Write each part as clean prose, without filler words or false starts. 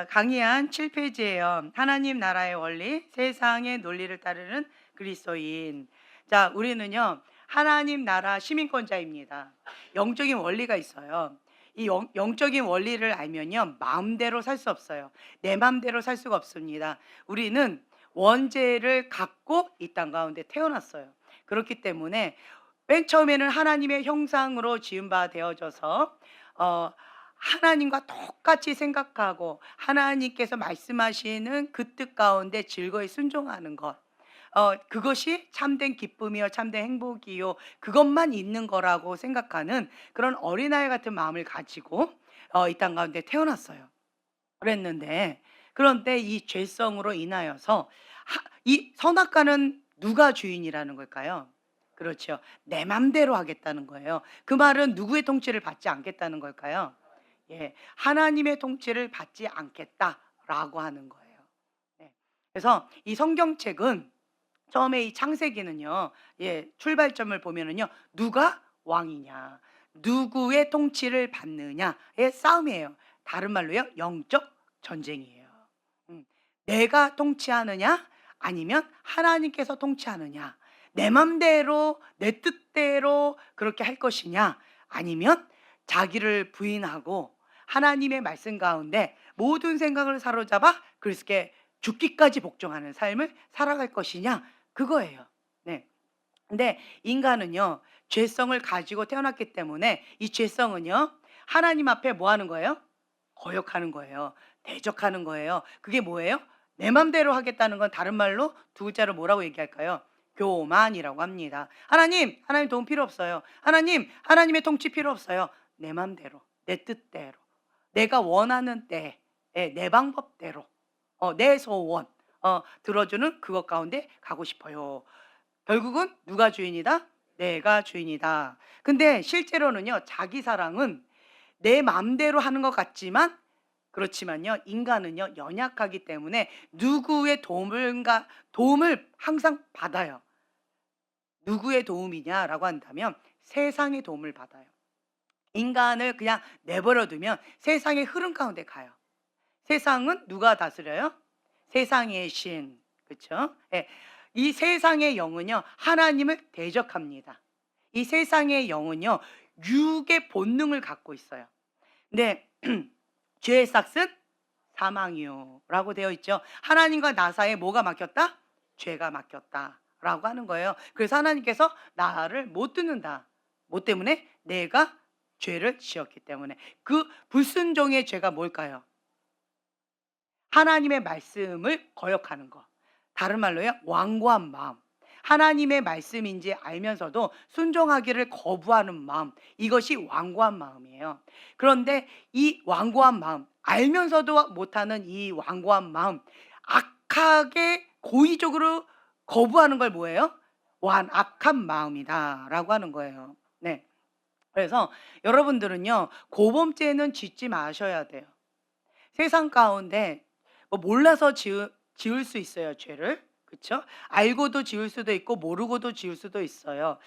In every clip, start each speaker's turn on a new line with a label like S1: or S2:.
S1: 강의한 7페이지예요. 하나님 나라의 원리, 세상의 논리를 따르는 그리스도인. 자, 우리는요, 하나님 나라 시민권자입니다. 영적인 원리가 있어요. 이 영적인 원리를 알면요, 마음대로 살 수 없어요. 내 마음대로 살 수가 없습니다. 우리는 원죄를 갖고 이 땅 가운데 태어났어요. 그렇기 때문에 맨 처음에는 하나님의 형상으로 지은 바 되어져서 하나님과 똑같이 생각하고 하나님께서 말씀하시는 그 뜻 가운데 즐거이 순종하는 것. 그것이 참된 기쁨이요 참된 행복이요 그것만 있는 거라고 생각하는 그런 어린아이 같은 마음을 가지고 이 땅 가운데 태어났어요. 그랬는데 그런데 이 죄성으로 인하여서 이 선악과는 누가 주인이라는 걸까요? 그렇죠. 내 맘대로 하겠다는 거예요. 그 말은 누구의 통치를 받지 않겠다는 걸까요? 예, 하나님의 통치를 받지 않겠다라고 하는 거예요. 네. 그래서 이 성경책은 처음에 이 창세기는요, 예, 출발점을 보면은요, 누가 왕이냐, 누구의 통치를 받느냐의 싸움이에요. 다른 말로요, 영적 전쟁이에요. 내가 통치하느냐, 아니면 하나님께서 통치하느냐, 내 맘대로, 내 뜻대로 그렇게 할 것이냐, 아니면 자기를 부인하고 하나님의 말씀 가운데 모든 생각을 사로잡아 그리스도께 죽기까지 복종하는 삶을 살아갈 것이냐, 그거예요. 네. 근데 인간은요, 죄성을 가지고 태어났기 때문에 이 죄성은요, 하나님 앞에 뭐 하는 거예요? 거역하는 거예요. 대적하는 거예요. 그게 뭐예요? 내 맘대로 하겠다는 건 다른 말로 두 글자로 뭐라고 얘기할까요? 교만이라고 합니다. 하나님 도움 필요 없어요. 하나님의 통치 필요 없어요. 내 맘대로, 내 뜻대로, 내가 원하는 때에 내 방법대로, 내 소원 들어주는 그것 가운데 가고 싶어요. 결국은 누가 주인이다? 내가 주인이다. 근데 실제로는요, 자기 사랑은 내 마음대로 하는 것 같지만 그렇지만요, 인간은요, 연약하기 때문에 누구의 도움을 항상 받아요. 누구의 도움이냐라고 한다면 세상의 도움을 받아요. 인간을 그냥 내버려 두면 세상의 흐름 가운데 가요. 세상은 누가 다스려요? 세상의 신. 그렇죠? 예. 이 세상의 영은요, 하나님을 대적합니다. 이 세상의 영은요, 육의 본능을 갖고 있어요. 근데 죄의 삭은 사망이요라고 되어 있죠. 하나님과 나 사이에 뭐가 막혔다? 죄가 막혔다라고 하는 거예요. 그래서 하나님께서 나를 못 듣는다. 뭐 때문에? 내가 죄를 지었기 때문에. 그 불순종의 죄가 뭘까요? 하나님의 말씀을 거역하는 거. 다른 말로요, 완고한 마음. 하나님의 말씀인지 알면서도 순종하기를 거부하는 마음. 이것이 완고한 마음이에요. 그런데 이 완고한 마음, 알면서도 못하는 이 완고한 마음, 악하게 고의적으로 거부하는 걸 뭐예요? 완악한 마음이다라고 하는 거예요. 네. 그래서 여러분들은요, 고범죄는 짓지 마셔야 돼요. 세상 가운데 뭐 몰라서 지을 수 있어요, 죄를. 그쵸? 알고도 지을 수도 있고 모르고도 지을 수도 있어요.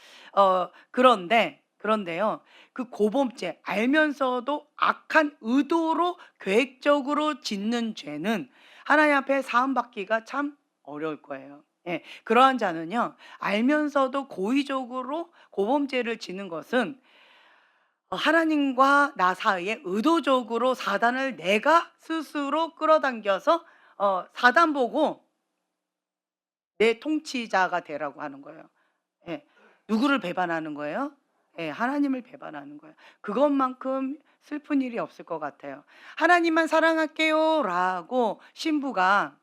S1: 그런데요. 그 고범죄 알면서도 악한 의도로 계획적으로 짓는 죄는 하나님 앞에 사함 받기가 참 어려울 거예요. 예. 그러한 자는요. 알면서도 고의적으로 고범죄를 짓는 것은 하나님과 나 사이에 의도적으로 사단을 내가 스스로 끌어당겨서 사단 보고 내 통치자가 되라고 하는 거예요. 예. 누구를 배반하는 거예요? 예, 하나님을 배반하는 거예요. 그것만큼 슬픈 일이 없을 것 같아요. "하나님만 사랑할게요."라고 신부가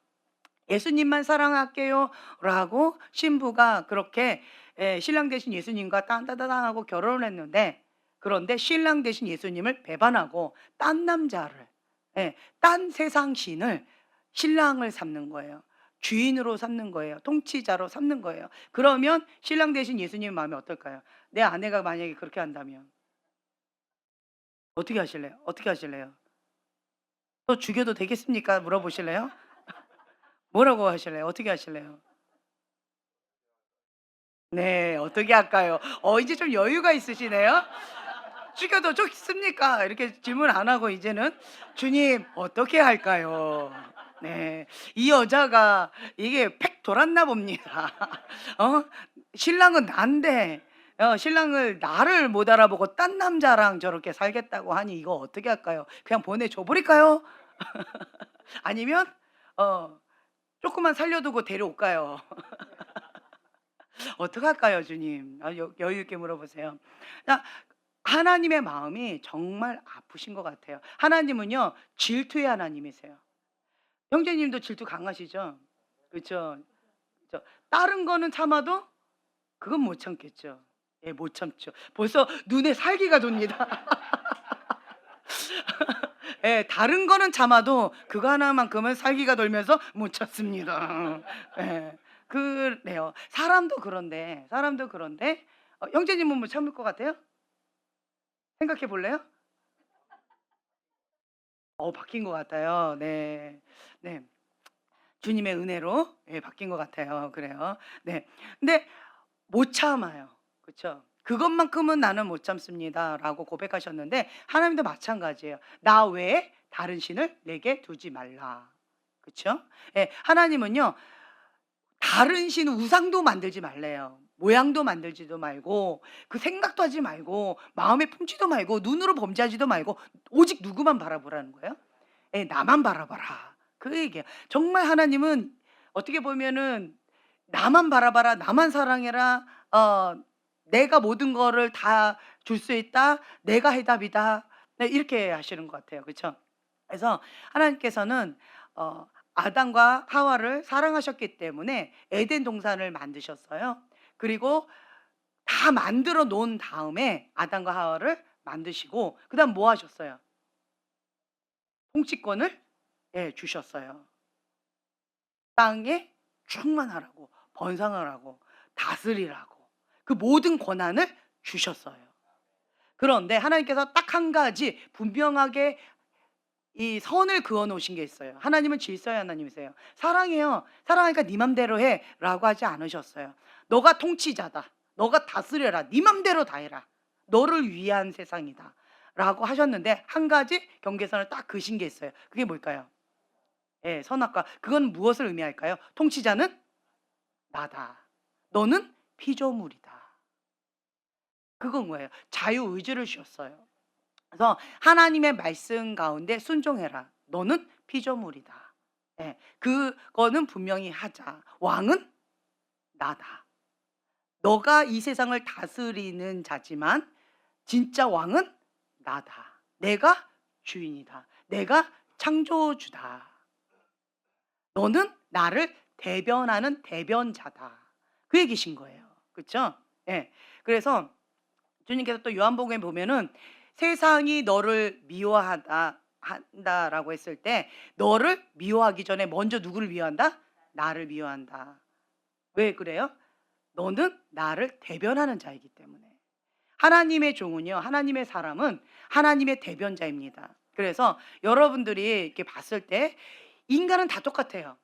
S1: "예수님만 사랑할게요."라고 신부가 그렇게 신랑 되신 예수님과 딴따다단 하고 결혼을 했는데 그런데 신랑 되신 예수님을 배반하고 딴 남자를 딴 세상 신을 신랑을 삼는 거예요. 주인으로 삼는 거예요. 통치자로 삼는 거예요. 그러면 신랑 되신 예수님 마음이 어떨까요? 내 아내가 만약에 그렇게 한다면 어떻게 하실래요? 어떻게 하실래요? "또 죽여도 되겠습니까?" 물어보실래요? 뭐라고 하실래요? 어떻게 하실래요? 네. 어떻게 할까요? 이제 좀 여유가 있으시네요. 죽여도 좋습니까? 이렇게 질문 안 하고 이제는 주님 어떻게 할까요? 네. 이 여자가 이게 팩 돌았나 봅니다. 어? 신랑은 난데 신랑을 나를 못 알아보고 딴 남자랑 저렇게 살겠다고 하니 이거 어떻게 할까요? 그냥 보내줘 버릴까요? 아니면 어 조금만 살려두고 데려올까요? 어떡할까요, 주님? 여유 있게 물어보세요. 자, 하나님의 마음이 정말 아프신 것 같아요. 하나님은요, 질투의 하나님이세요. 형제님도 질투 강하시죠? 그렇죠? 그죠? 다른 거는 참아도 그건 못 참겠죠. 예, 못 참죠. 벌써 눈에 살기가 돕니다. 예, 다른 거는 참아도 그거 하나만큼은 살기가 돌면서 못 참습니다. 예, 그래요. 사람도 그런데 형제님은 뭐 참을 것 같아요? 생각해 볼래요? 바뀐 것 같아요. 네. 네. 주님의 은혜로 예 바뀐 것 같아요. 그래요. 네. 근데 못 참아요. 그쵸? "그것만큼은 나는 못 참습니다."라고 고백하셨는데 하나님도 마찬가지예요. "나 외에 다른 신을 내게 두지 말라." 그쵸? 예. 하나님은요. 다른 신 우상도 만들지 말래요. 모양도 만들지도 말고 그 생각도 하지 말고 마음에 품지도 말고 눈으로 범죄하지도 말고 오직 누구만 바라보라는 거예요? 예. "나만 바라봐라." 그 얘기예요. 정말 하나님은 어떻게 보면은 "나만 바라봐라. 나만 사랑해라. 내가 모든 거를 다 줄 수 있다. 내가 해답이다." 네 이렇게 하시는 것 같아요. 그쵸? 그래서 하나님께서는 아담과 하와를 사랑하셨기 때문에 에덴 동산을 만드셨어요. 그리고 다 만들어 놓은 다음에 아담과 하와를 만드시고 그다음 뭐 하셨어요? 통치권을 예 주셨어요. 땅에 충만하라고 번성하라고 다스리라고 그 모든 권한을 주셨어요. 그런데 하나님께서 딱 한 가지 분명하게 이 선을 그어 놓으신 게 있어요. 하나님은 질서의 하나님이세요. 사랑해요. 사랑하니까 네 맘대로 해라고 하지 않으셨어요. 너가 통치자다. 너가 다스려라. 네 맘대로 다 해라. 너를 위한 세상이다. 라고 하셨는데 한 가지 경계선을 딱 그신 게 있어요. 그게 뭘까요? 예, 선악과. 그건 무엇을 의미할까요? 통치자는 나다. 너는 피조물이다. 그건 뭐예요? 자유의지를 주셨어요. 그래서 하나님의 말씀 가운데 순종해라. 너는 피조물이다. 예, 그거는 분명히 하자. 왕은 나다. 너가 이 세상을 다스리는 자지만 진짜 왕은 나다. 내가 주인이다. 내가 창조주다. 너는 나를 대변하는 대변자다. 그 얘기신 거예요. 그렇죠? 예. 그래서 주님께서 또 요한복음에 보면은 세상이 너를 미워하다 한다라고 했을 때 너를 미워하기 전에 먼저 누구를 미워한다? 나를 미워한다. 왜 그래요? 너는 나를 대변하는 자이기 때문에. 하나님의 종은요. 하나님의 사람은 하나님의 대변자입니다. 그래서 여러분들이 이렇게 봤을 때 인간은 다 똑같아요.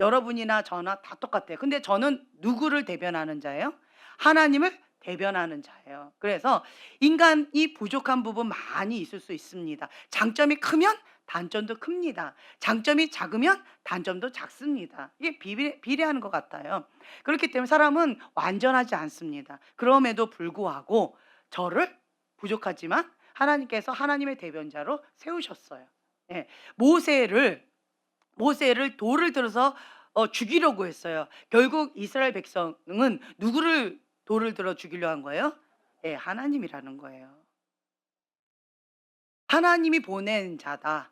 S1: 여러분이나 저나 다 똑같아요. 근데 저는 누구를 대변하는 자예요? 하나님을 대변하는 자예요. 그래서 인간이 부족한 부분 많이 있을 수 있습니다. 장점이 크면 단점도 큽니다. 장점이 작으면 단점도 작습니다. 이게 비례하는 것 같아요. 그렇기 때문에 사람은 완전하지 않습니다. 그럼에도 불구하고 저를 부족하지만 하나님께서 하나님의 대변자로 세우셨어요. 예. 모세를 돌을 들어서 죽이려고 했어요. 결국 이스라엘 백성은 누구를 돌을 들어 죽이려 한 거예요? 예, 하나님이라는 거예요. 하나님이 보낸 자다.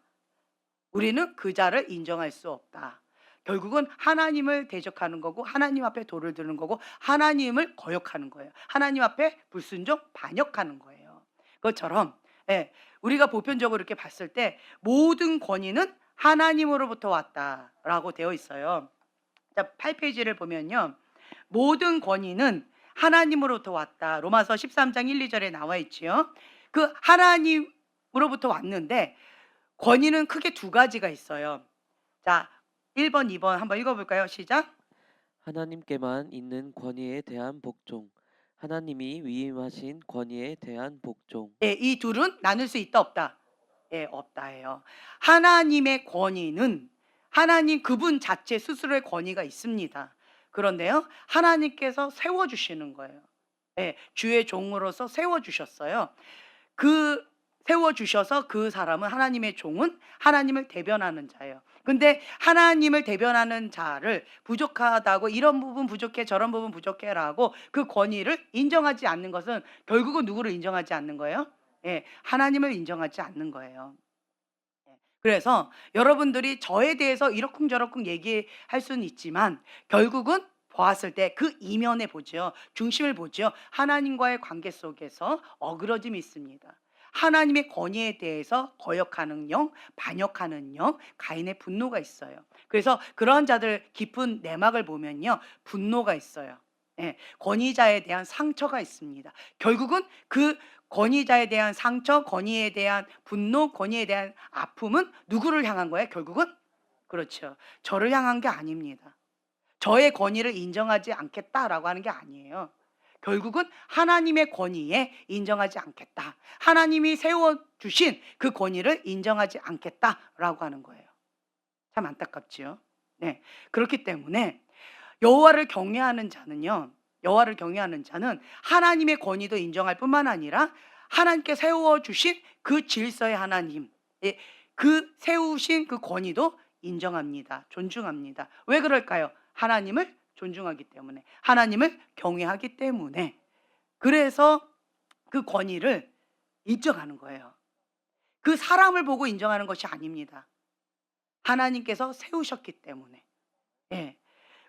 S1: 우리는 그 자를 인정할 수 없다. 결국은 하나님을 대적하는 거고 하나님 앞에 돌을 드는 거고 하나님을 거역하는 거예요. 하나님 앞에 불순종 반역하는 거예요. 그것처럼 예, 우리가 보편적으로 이렇게 봤을 때 모든 권위는 하나님으로부터 왔다라고 되어 있어요. 자, 8페이지를 보면요. 모든 권위는 하나님으로부터 왔다. 로마서 13장 1, 2절에 나와 있지요. 그 하나님으로부터 왔는데 권위는 크게 두 가지가 있어요. 자, 1번, 2번 한번 읽어볼까요? 시작.
S2: 하나님께만 있는 권위에 대한 복종, 하나님이 위임하신 권위에 대한 복종.
S1: 예, 이 둘은 나눌 수 있다 없다? 예, 없다예요. 하나님의 권위는 하나님 그분 자체 스스로의 권위가 있습니다. 그런데요, 하나님께서 세워주시는 거예요. 예, 주의 종으로서 세워주셨어요. 그 세워주셔서 그 사람은 하나님의 종은 하나님을 대변하는 자예요. 근데 하나님을 대변하는 자를 부족하다고 이런 부분 부족해 저런 부분 부족해라고 그 권위를 인정하지 않는 것은 결국은 누구를 인정하지 않는 거예요? 예, 하나님을 인정하지 않는 거예요. 예. 그래서 여러분들이 저에 대해서 이러쿵저러쿵 얘기할 수는 있지만 결국은 보았을 때 그 이면에 보죠. 중심을 보죠. 하나님과의 관계 속에서 어그러짐이 있습니다. 하나님의 권위에 대해서 거역하는 영, 반역하는 영, 가인의 분노가 있어요. 그래서 그러한 자들 깊은 내막을 보면요. 분노가 있어요. 예, 권위자에 대한 상처가 있습니다. 결국은 그 권위자에 대한 상처, 권위에 대한 분노, 권위에 대한 아픔은 누구를 향한 거예요? 결국은 그렇죠. 저를 향한 게 아닙니다. 저의 권위를 인정하지 않겠다라고 하는 게 아니에요. 결국은 하나님의 권위에 인정하지 않겠다. 하나님이 세워주신 그 권위를 인정하지 않겠다라고 하는 거예요. 참 안타깝지요. 네. 그렇기 때문에 여호와를 경외하는 자는요. 여호와를 경외하는 자는 하나님의 권위도 인정할 뿐만 아니라 하나님께 세워주신 그 질서의 하나님, 예, 그 세우신 그 권위도 인정합니다. 존중합니다. 왜 그럴까요? 하나님을 존중하기 때문에, 하나님을 경외하기 때문에. 그래서 그 권위를 인정하는 거예요. 그 사람을 보고 인정하는 것이 아닙니다. 하나님께서 세우셨기 때문에. 예.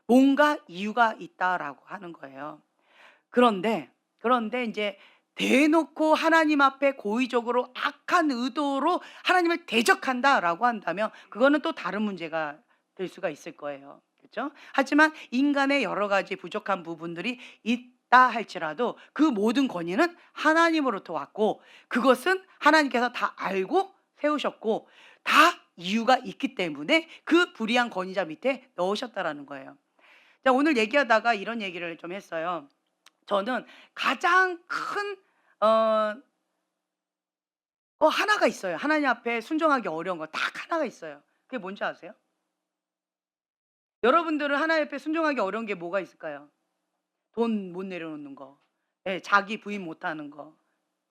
S1: 뭔가 이유가 있다라고 하는 거예요. 그런데 이제 대놓고 하나님 앞에 고의적으로 악한 의도로 하나님을 대적한다라고 한다면 그거는 또 다른 문제가 될 수가 있을 거예요. 그렇죠? 하지만 인간의 여러 가지 부족한 부분들이 있다 할지라도 그 모든 권위는 하나님으로부터 왔고 그것은 하나님께서 다 알고 세우셨고 다 이유가 있기 때문에 그 불의한 권위자 밑에 넣으셨다라는 거예요. 자, 오늘 얘기하다가 이런 얘기를 좀 했어요. 저는 가장 큰 하나가 있어요. 하나님 앞에 순종하기 어려운 거 딱 하나가 있어요. 그게 뭔지 아세요? 여러분들은 하나님 앞에 순종하기 어려운 게 뭐가 있을까요? 돈 못 내려놓는 거. 예, 자기 부인 못 하는 거.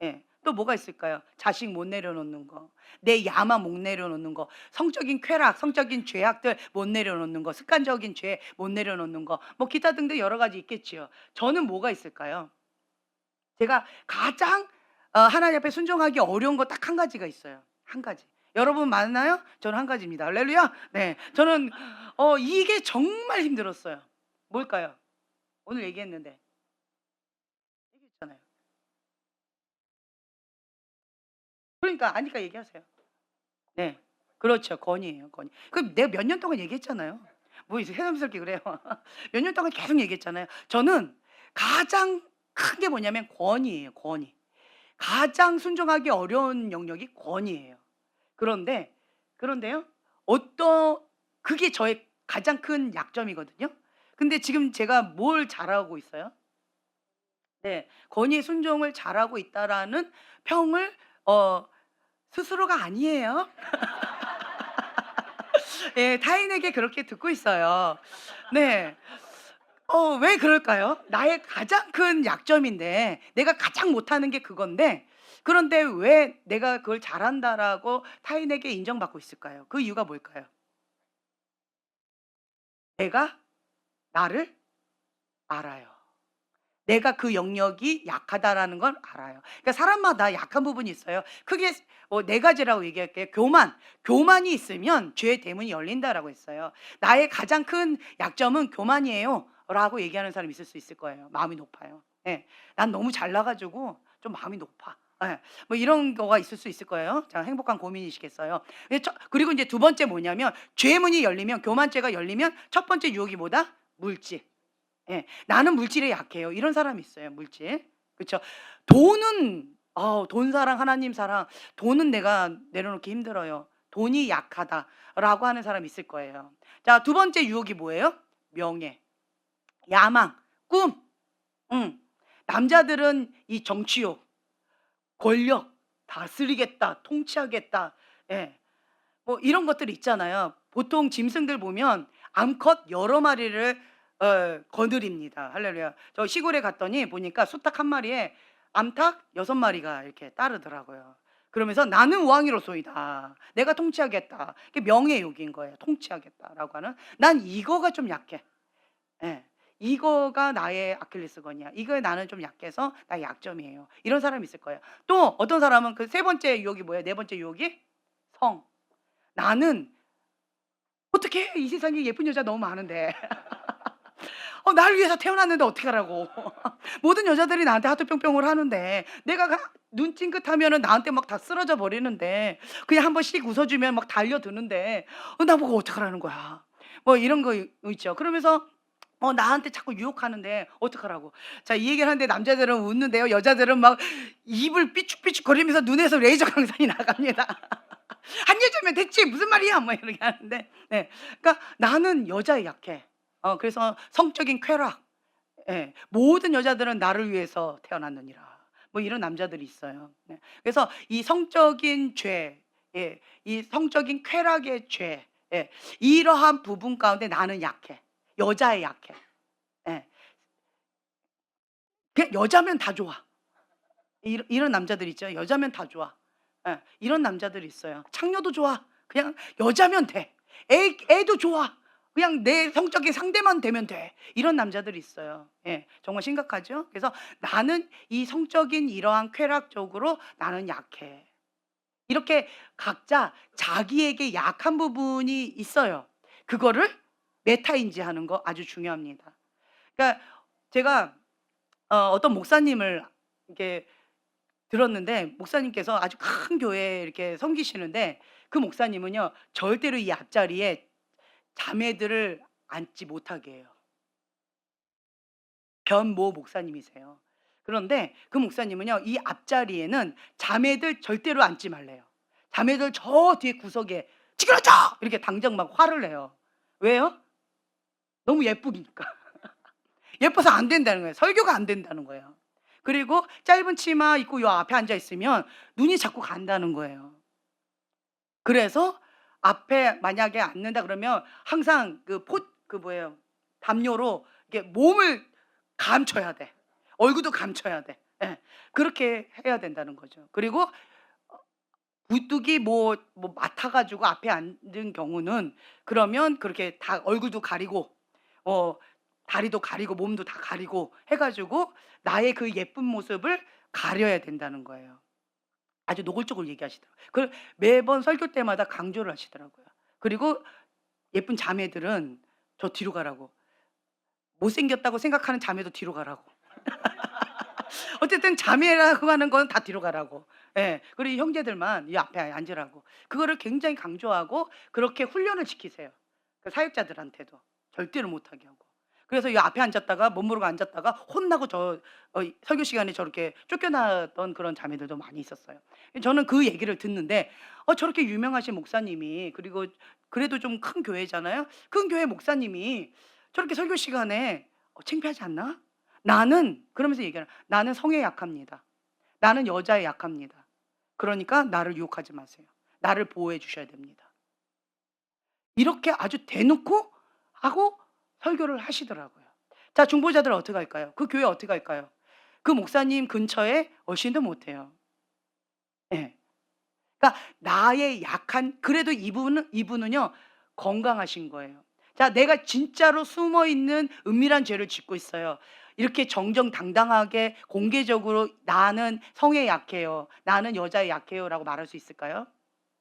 S1: 예. 또 뭐가 있을까요? 자식 못 내려놓는 거. 내 야만 못 내려놓는 거. 성적인 쾌락, 성적인 죄악들 못 내려놓는 거. 습관적인 죄 못 내려놓는 거. 뭐 기타 등등 여러 가지 있겠지요. 저는 뭐가 있을까요? 제가 가장 하나님 앞에 순종하기 어려운 거 딱 한 가지가 있어요. 한 가지. 여러분 많나요? 저는 한 가지입니다. 할렐루야. 네. 저는 이게 정말 힘들었어요. 뭘까요? 오늘 얘기했는데. 얘기했잖아요. 그러니까 아니까 얘기하세요. 네. 그렇죠. 권위예요, 권위. 그럼 내가 몇 년 동안 얘기했잖아요. 뭐 이제 새삼스럽게 그래요. 몇 년 동안 계속 얘기했잖아요. 저는 가장 큰 게 뭐냐면 권위예요, 권위. 가장 순종하기 어려운 영역이 권위예요. 그런데요. 어떤 그게 저의 가장 큰 약점이거든요. 근데 지금 제가 뭘 잘하고 있어요? 네. 권위에 순종을 잘하고 있다라는 평을 스스로가 아니에요. 예, 타인에게 그렇게 듣고 있어요. 네. 왜 그럴까요? 나의 가장 큰 약점인데 내가 가장 못하는 게 그건데 그런데 왜 내가 그걸 잘한다라고 타인에게 인정받고 있을까요? 그 이유가 뭘까요? 내가 나를 알아요. 내가 그 영역이 약하다라는 걸 알아요. 그러니까 사람마다 약한 부분이 있어요. 크게 네 가지라고 얘기할게요. 교만. 교만이 있으면 죄의 대문이 열린다라고 했어요. 나의 가장 큰 약점은 교만이에요. 라고 얘기하는 사람이 있을 수 있을 거예요. 마음이 높아요. 예. 난 너무 잘나 가지고 좀 마음이 높아. 예. 뭐 이런 거가 있을 수 있을 거예요. 자, 행복한 고민이시겠어요. 그리고 이제 두 번째 뭐냐면 죄의 문이 열리면 교만죄가 열리면 첫 번째 유혹이 뭐다? 물질. 예. 나는 물질에 약해요. 이런 사람이 있어요, 물질. 그쵸? 돈은 돈 사랑, 하나님 사랑, 돈은 내가 내려놓기 힘들어요. 돈이 약하다라고 하는 사람이 있을 거예요. 자, 두 번째 유혹이 뭐예요? 명예, 야망, 꿈. 음. 남자들은 이 정치욕, 권력, 다스리겠다, 통치하겠다, 예, 뭐 이런 것들이 있잖아요. 보통 짐승들 보면 암컷 여러 마리를 거느립니다. 할렐루야. 저 시골에 갔더니 보니까 수탉 한 마리에 암탉 6마리가 이렇게 따르더라고요. 그러면서 나는 왕이로소이다. 내가 통치하겠다. 이게 명예욕인 거예요. 통치하겠다라고 하는. 난 이거가 좀 약해. 예. 이거가 나의 아킬레스건이야. 이거에 나는 좀 약해서 나의 약점이에요. 이런 사람이 있을 거예요. 또 어떤 사람은 그 세 번째 유혹이 뭐예요? 네 번째 유혹이 성. 나는 어떻게 이 세상에 예쁜 여자 너무 많은데 나를 위해서 태어났는데 어떡하라고. 모든 여자들이 나한테 하트 뿅뿅을 하는데 내가 눈 찡긋하면은 나한테 막 다 쓰러져 버리는데 그냥 한 번씩 웃어주면 막 달려드는데 나보고 어떡하라는 거야. 뭐 이런 거 있죠. 그러면서 나한테 자꾸 유혹하는데 어떡하라고. 자, 이 얘기를 하는데 남자들은 웃는데요. 여자들은 막 입을 삐죽삐죽 거리면서 눈에서 레이저 광선이 나갑니다. 한 여자면 됐지 무슨 말이야 뭐 이렇게 하는데, 네. 그러니까 나는 여자에 약해. 그래서 성적인 쾌락, 예, 모든 여자들은 나를 위해서 태어났느니라. 뭐 이런 남자들이 있어요. 네. 그래서 이 성적인 죄, 예, 이 성적인 쾌락의 죄, 예, 이러한 부분 가운데 나는 약해. 여자에 약해. 예. 그냥 여자면 다 좋아. 이런 남자들 있죠. 여자면 다 좋아. 예, 이런 남자들이 있어요. 창녀도 좋아. 그냥 여자면 돼. 애도 좋아. 그냥 내 성적인 상대만 되면 돼. 이런 남자들이 있어요. 예, 정말 심각하죠. 그래서 나는 이 성적인 이러한 쾌락적으로 나는 약해. 이렇게 각자 자기에게 약한 부분이 있어요. 그거를 메타인지하는 거 아주 중요합니다. 그러니까 제가 어떤 목사님을 이렇게 들었는데, 목사님께서 아주 큰 교회에 이렇게 섬기시는데 그 목사님은요 절대로 이 앞자리에 자매들을 앉지 못하게 해요. 변모 목사님이세요. 그런데 그 목사님은요 이 앞자리에는 자매들 절대로 앉지 말래요. 자매들 저 뒤에 구석에 찌그러져 이렇게 당장 막 화를 내요. 왜요? 너무 예쁘니까. 예뻐서 안 된다는 거예요. 설교가 안 된다는 거예요. 그리고 짧은 치마 입고 요 앞에 앉아 있으면 눈이 자꾸 간다는 거예요. 그래서 앞에 만약에 앉는다 그러면 항상 그 뭐예요? 담요로 이렇게 몸을 감춰야 돼. 얼굴도 감춰야 돼. 예. 그렇게 해야 된다는 거죠. 그리고 부뚜기 뭐 맡아 가지고 앞에 앉은 경우는 그러면 그렇게 다 얼굴도 가리고 어 다리도 가리고 몸도 다 가리고 해 가지고 나의 그 예쁜 모습을 가려야 된다는 거예요. 아주 노골적으로 얘기하시더라고요. 그걸 매번 설교 때마다 강조를 하시더라고요. 그리고 예쁜 자매들은 저 뒤로 가라고. 못생겼다고 생각하는 자매도 뒤로 가라고. 어쨌든 자매라고 하는 건 다 뒤로 가라고. 예. 그리고 형제들만 이 앞에 앉으라고. 그거를 굉장히 강조하고 그렇게 훈련을 시키세요. 그 사역자들한테도 절대로 못하게 하고. 그래서 이 앞에 앉았다가 못 모르고 앉았다가 혼나고 설교 시간에 저렇게 쫓겨나던 그런 자매들도 많이 있었어요. 저는 그 얘기를 듣는데 저렇게 유명하신 목사님이, 그리고 그래도 좀 큰 교회잖아요. 큰 교회 목사님이 저렇게 설교 시간에 창피하지 않나? 나는 그러면서 얘기하는, 나는 성에 약합니다. 나는 여자에 약합니다. 그러니까 나를 유혹하지 마세요. 나를 보호해 주셔야 됩니다. 이렇게 아주 대놓고 하고 설교를 하시더라고요. 자, 중보자들 어떻게 할까요? 그 교회 어떻게 할까요? 그 목사님 근처에 오지도 못해요. 예. 그러니까 나의 약한, 그래도 이분은요 건강하신 거예요. 자, 내가 진짜로 숨어 있는 은밀한 죄를 짓고 있어요. 이렇게 정정당당하게 공개적으로 나는 성에 약해요. 나는 여자에 약해요라고 말할 수 있을까요?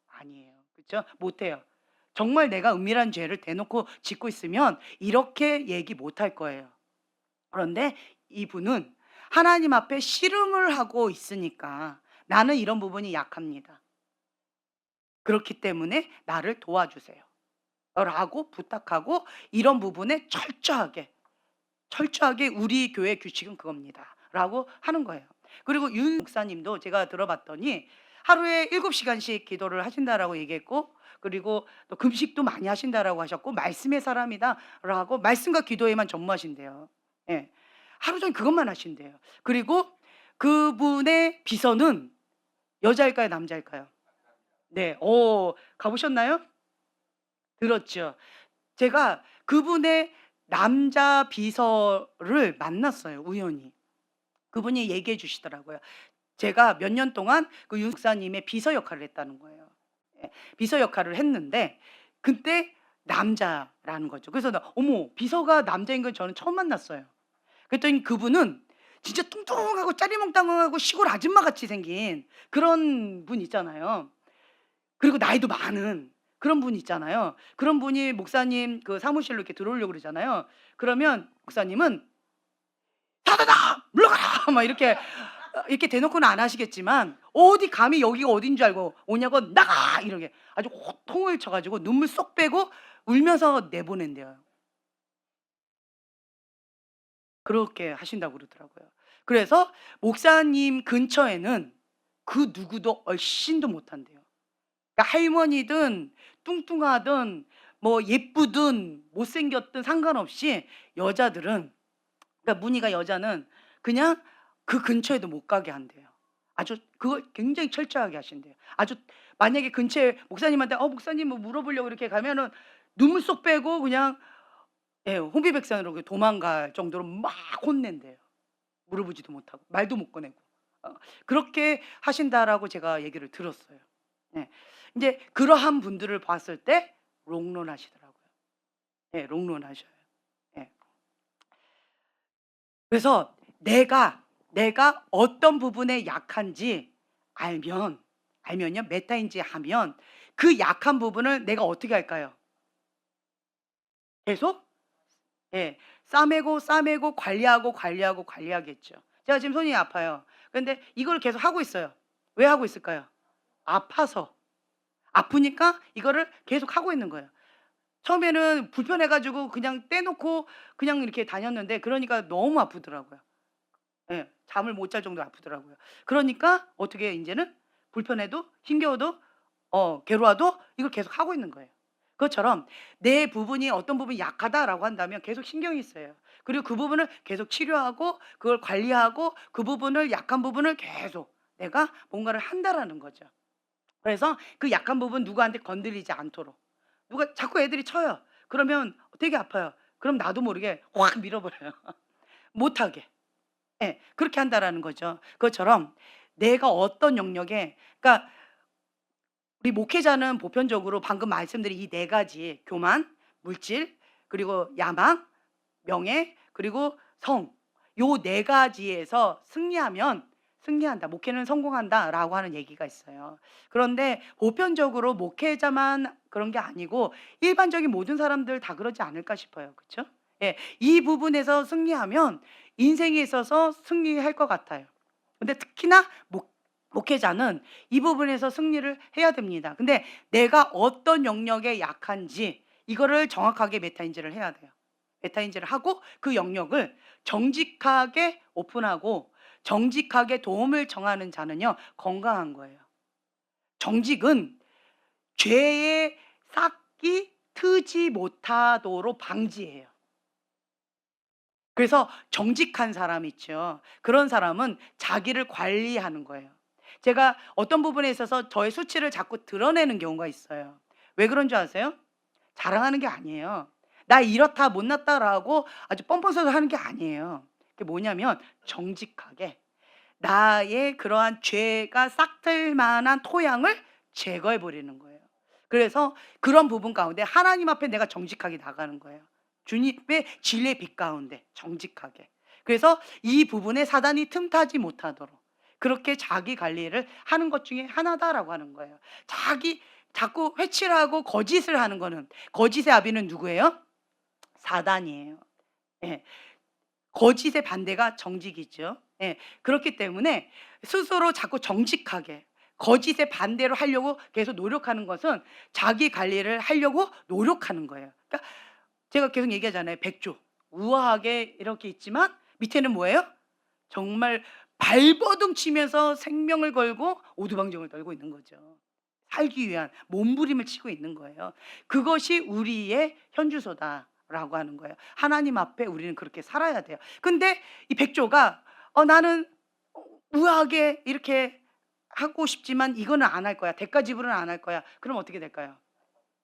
S1: 아니에요. 그렇죠? 못 해요. 정말 내가 은밀한 죄를 대놓고 짓고 있으면 이렇게 얘기 못 할 거예요. 그런데 이분은 하나님 앞에 씨름을 하고 있으니까 나는 이런 부분이 약합니다. 그렇기 때문에 나를 도와주세요. 라고 부탁하고 이런 부분에 철저하게 우리 교회 규칙은 그겁니다. 라고 하는 거예요. 그리고 윤 목사님도 제가 들어봤더니 하루에 7시간씩 기도를 하신다라고 얘기했고, 그리고 또 금식도 많이 하신다라고 하셨고, 말씀의 사람이다라고 말씀과 기도에만 전무하신대요. 예. 하루 종일 그것만 하신대요. 그리고 그분의 비서는 여자일까요, 남자일까요? 네. 가보셨나요? 들었죠. 제가 그분의 남자 비서를 만났어요, 우연히. 그분이 얘기해 주시더라고요. 제가 몇 년 동안 그 윤 목사님의 비서 역할을 했다는 거예요. 예. 비서 역할을 했는데 그때 남자라는 거죠. 그래서 어머, 비서가 남자인 건 저는 처음 만났어요. 그랬더니 그분은 진짜 뚱뚱하고 짜리몽땅하고 시골 아줌마 같이 생긴 그런 분 있잖아요. 그리고 나이도 많은 그런 분 있잖아요. 그런 분이 목사님 그 사무실로 이렇게 들어오려고 그러잖아요. 그러면 목사님은 "닫아놔! 물러가라!" 막 이렇게 대놓고는 안 하시겠지만 어디 감히 여기가 어딘 줄 알고 오냐고 "나가!" 이렇게 아주 호통을 쳐 가지고 눈물 쏙 빼고 울면서 내보낸대요. 그렇게 하신다고 그러더라고요. 그래서 목사님 근처에는 그 누구도 얼씬도 못한대요. 그러니까 할머니든 뚱뚱하든 뭐 예쁘든 못생겼든 상관없이 여자들은, 그러니까 무늬가 여자는 그냥 그 근처에도 못 가게 한대요. 아주 그걸 굉장히 철저하게 하신대요. 아주 만약에 근처에 목사님한테 목사님 뭐 물어보려고 이렇게 가면은 눈물 쏙 빼고 그냥 예, 혼비백산으로 도망갈 정도로 막 혼낸대요. 물어보지도 못하고 말도 못 꺼내고. 어 그렇게 하신다라고 제가 얘기를 들었어요. 예. 인제 그러한 분들을 봤을 때 롱런하시더라고요. 예, 롱런하셔요. 예. 그래서 내가 어떤 부분에 약한지 알면요, 메타인지 하면 그 약한 부분을 내가 어떻게 할까요? 계속 예. 싸매고 관리하겠죠. 제가 지금 손이 아파요. 근데 이걸 계속 하고 있어요. 왜 하고 있을까요? 아파서. 아프니까 이거를 계속 하고 있는 거예요. 처음에는 불편해 가지고 그냥 떼놓고 그냥 이렇게 다녔는데 그러니까 너무 아프더라고요. 예. 잠을 못 잘 정도로 아프더라고요. 그러니까 어떻게 인제는 불편해도 힘겨워도 괴로워도 이걸 계속 하고 있는 거예요. 그것처럼 내 부분이 어떤 부분이 약하다라고 한다면 계속 신경이 쓰여요. 그리고 그 부분을 계속 치료하고 그걸 관리하고 그 부분을 약한 부분을 계속 내가 뭔가를 한다라는 거죠. 그래서 그 약한 부분 누구한테 건드리지 않도록. 누가 자꾸 애들이 쳐요. 그러면 되게 아파요. 그럼 나도 모르게 확 밀어버려요. 못하게. 예. 그렇게 한다라는 거죠. 그것처럼 내가 어떤 영역에, 그러니까 우리 목회자는 보편적으로 방금 말씀드린 이 네 가지 교만, 물질, 그리고 야망, 명예, 그리고 성, 요 네 가지에서 승리한다. 목회는 성공한다라고 하는 얘기가 있어요. 그런데 보편적으로 목회자만 그런 게 아니고 일반적인 모든 사람들 다 그러지 않을까 싶어요. 그쵸? 예. 이 부분에서 승리하면 인생에 있어서 승리할 것 같아요. 근데 특히나 목회자는 이 부분에서 승리를 해야 됩니다. 근데 내가 어떤 영역에 약한지 이거를 정확하게 메타인지를 해야 돼요. 메타인지를 하고 그 영역을 정직하게 오픈하고 정직하게 도움을 청하는 자는요, 건강한 거예요. 정직은 죄의 싹이 트지 못하도록 방지해요. 그래서 정직한 사람 있죠. 그런 사람은 자기를 관리하는 거예요. 제가 어떤 부분에 있어서 저의 수치를 자꾸 드러내는 경우가 있어요. 왜 그런 줄 아세요? 자랑하는 게 아니에요. "나 이렇다 못났다."라고 아주 뻔뻔 서서 하는 게 아니에요. 그게 뭐냐면 정직하게 나의 그러한 죄가 싹틀 만한 토양을 제거해 버리는 거예요. 그래서 그런 부분 가운데 하나님 앞에 내가 정직하게 나가는 거예요. 주님의 진리의 빛 가운데 정직하게. 그래서 이 부분에 사단이 틈타지 못하도록 그렇게 자기 관리를 하는 것 중에 하나다라고 하는 거예요. 자꾸 회칠하고 거짓을 하는 거는, 거짓의 아비는 누구예요? 사단이에요. 예. 거짓의 반대가 정직이죠. 예. 그렇기 때문에 스스로 자꾸 정직하게 거짓의 반대로 하려고 계속 노력하는 것은 자기 관리를 하려고 노력하는 거예요. 그러니까 제가 계속 얘기하잖아요. 백조. 우아하게 이렇게 있지만 밑에는 뭐예요? 정말 발버둥 치면서 생명을 걸고 오두방정을 떨고 있는 거죠. 살기 위한 몸부림을 치고 있는 거예요. 그것이 우리의 현주소다. 라고 하는 거예요. 하나님 앞에 우리는 그렇게 살아야 돼요. 근데 이 백조가 나는 우아하게 이렇게 하고 싶지만 이거는 안 할 거야. 대가 지불은 안 할 거야. 그럼 어떻게 될까요?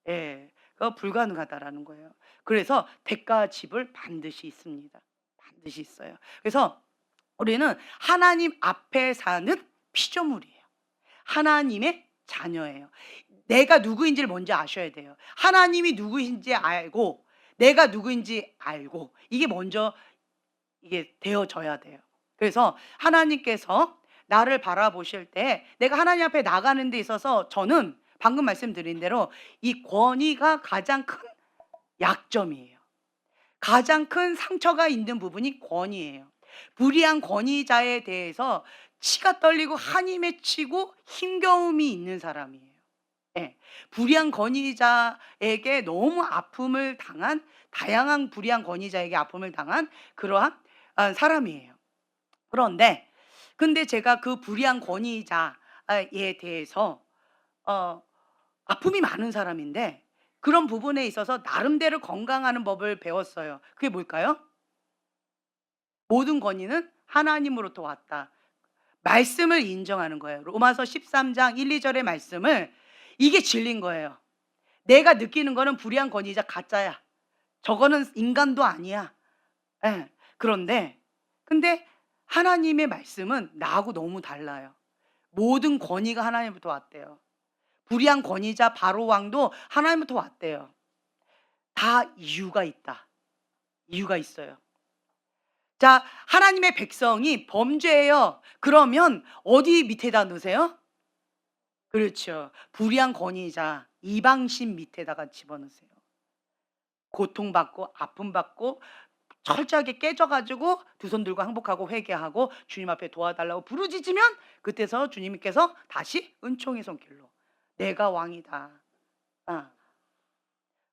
S1: 예. 그거 불가능하다라는 거예요. 그래서 대가 지불 반드시 있습니다. 반드시 있어요. 그래서 우리는 하나님 앞에 사는 피조물이에요. 하나님의 자녀예요. 내가 누구인지를 먼저 아셔야 돼요. 하나님이 누구인지 알고 내가 누구인지 알고 이게 먼저 이게 되어져야 돼요. 그래서 하나님께서 나를 바라보실 때 내가 하나님 앞에 나가는 데 있어서 저는 방금 말씀드린 대로 이 권위가 가장 큰 약점이에요. 가장 큰 상처가 있는 부분이 권위예요. 불의한 권위자에 대해서 치가 떨리고 한이 맺히고 힘겨움이 있는 사람이에요. 예. 불의한 권위자에게 너무 아픔을 당한 다양한 불의한 권위자에게 아픔을 당한 그러한 사람이에요. 그런데 근데 제가 그 불의한 권위자에 대해서 아픔이 많은 사람인데 그런 부분에 있어서 나름대로 건강하는 법을 배웠어요. 그게 뭘까요? 모든 권위는 하나님으로부터 왔다. 말씀을 인정하는 거예요. 로마서 13장 1, 2절의 말씀을 이게 진리인 거예요. 내가 느끼는 거는 불의한 권위자 가짜야. 저거는 인간도 아니야. 예. 그런데 근데 하나님의 말씀은 나하고 너무 달라요. 모든 권위가 하나님부터 왔대요. 불의한 권위자 바로 왕도 하나님부터 왔대요. 다 이유가 있다. 이유가 있어요. 자, 하나님의 백성이 범죄해요. 그러면 어디 밑에다 넣으세요? 그렇죠. 불의한 권위자 이방신 밑에다가 집어넣으세요. 고통받고 아픔받고 철저하게 깨져가지고 두 손 들고 항복하고 회개하고 주님 앞에 도와달라고 부르짖으면 그때서 주님께서 다시 은총의 손길로 내가 왕이다.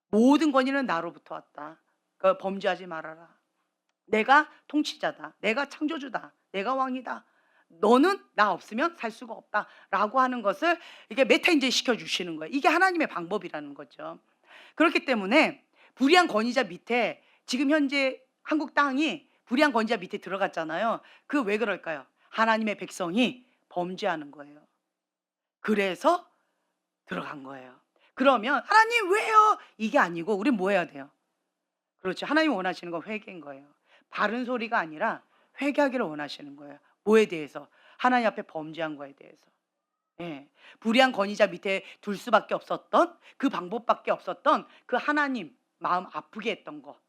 S1: 모든 권위는 나로부터 왔다. 범죄하지 말아라. 내가 통치자다. 내가 창조주다. 내가 왕이다. 너는 나 없으면 살 수가 없다. 라고 하는 것을 이게 메타인지 시켜주시는 거예요. 이게 하나님의 방법이라는 거죠. 그렇기 때문에 불의한 권위자 밑에 지금 현재 한국 땅이 불의한 권위자 밑에 들어갔잖아요. 그 왜 그럴까요? 하나님의 백성이 범죄하는 거예요. 그래서 들어간 거예요. 그러면 하나님 왜요? 이게 아니고 우리 뭐 해야 돼요? 그렇죠. 하나님 원하시는 건 회개인 거예요. 바른 소리가 아니라 회개하기를 원하시는 거예요. 뭐에 대해서? 하나님 앞에 범죄한 거에 대해서. 예. 불의한 권위자 밑에 둘 수밖에 없었던 그 방법밖에 없었던 그 하나님 마음 아프게 했던 거.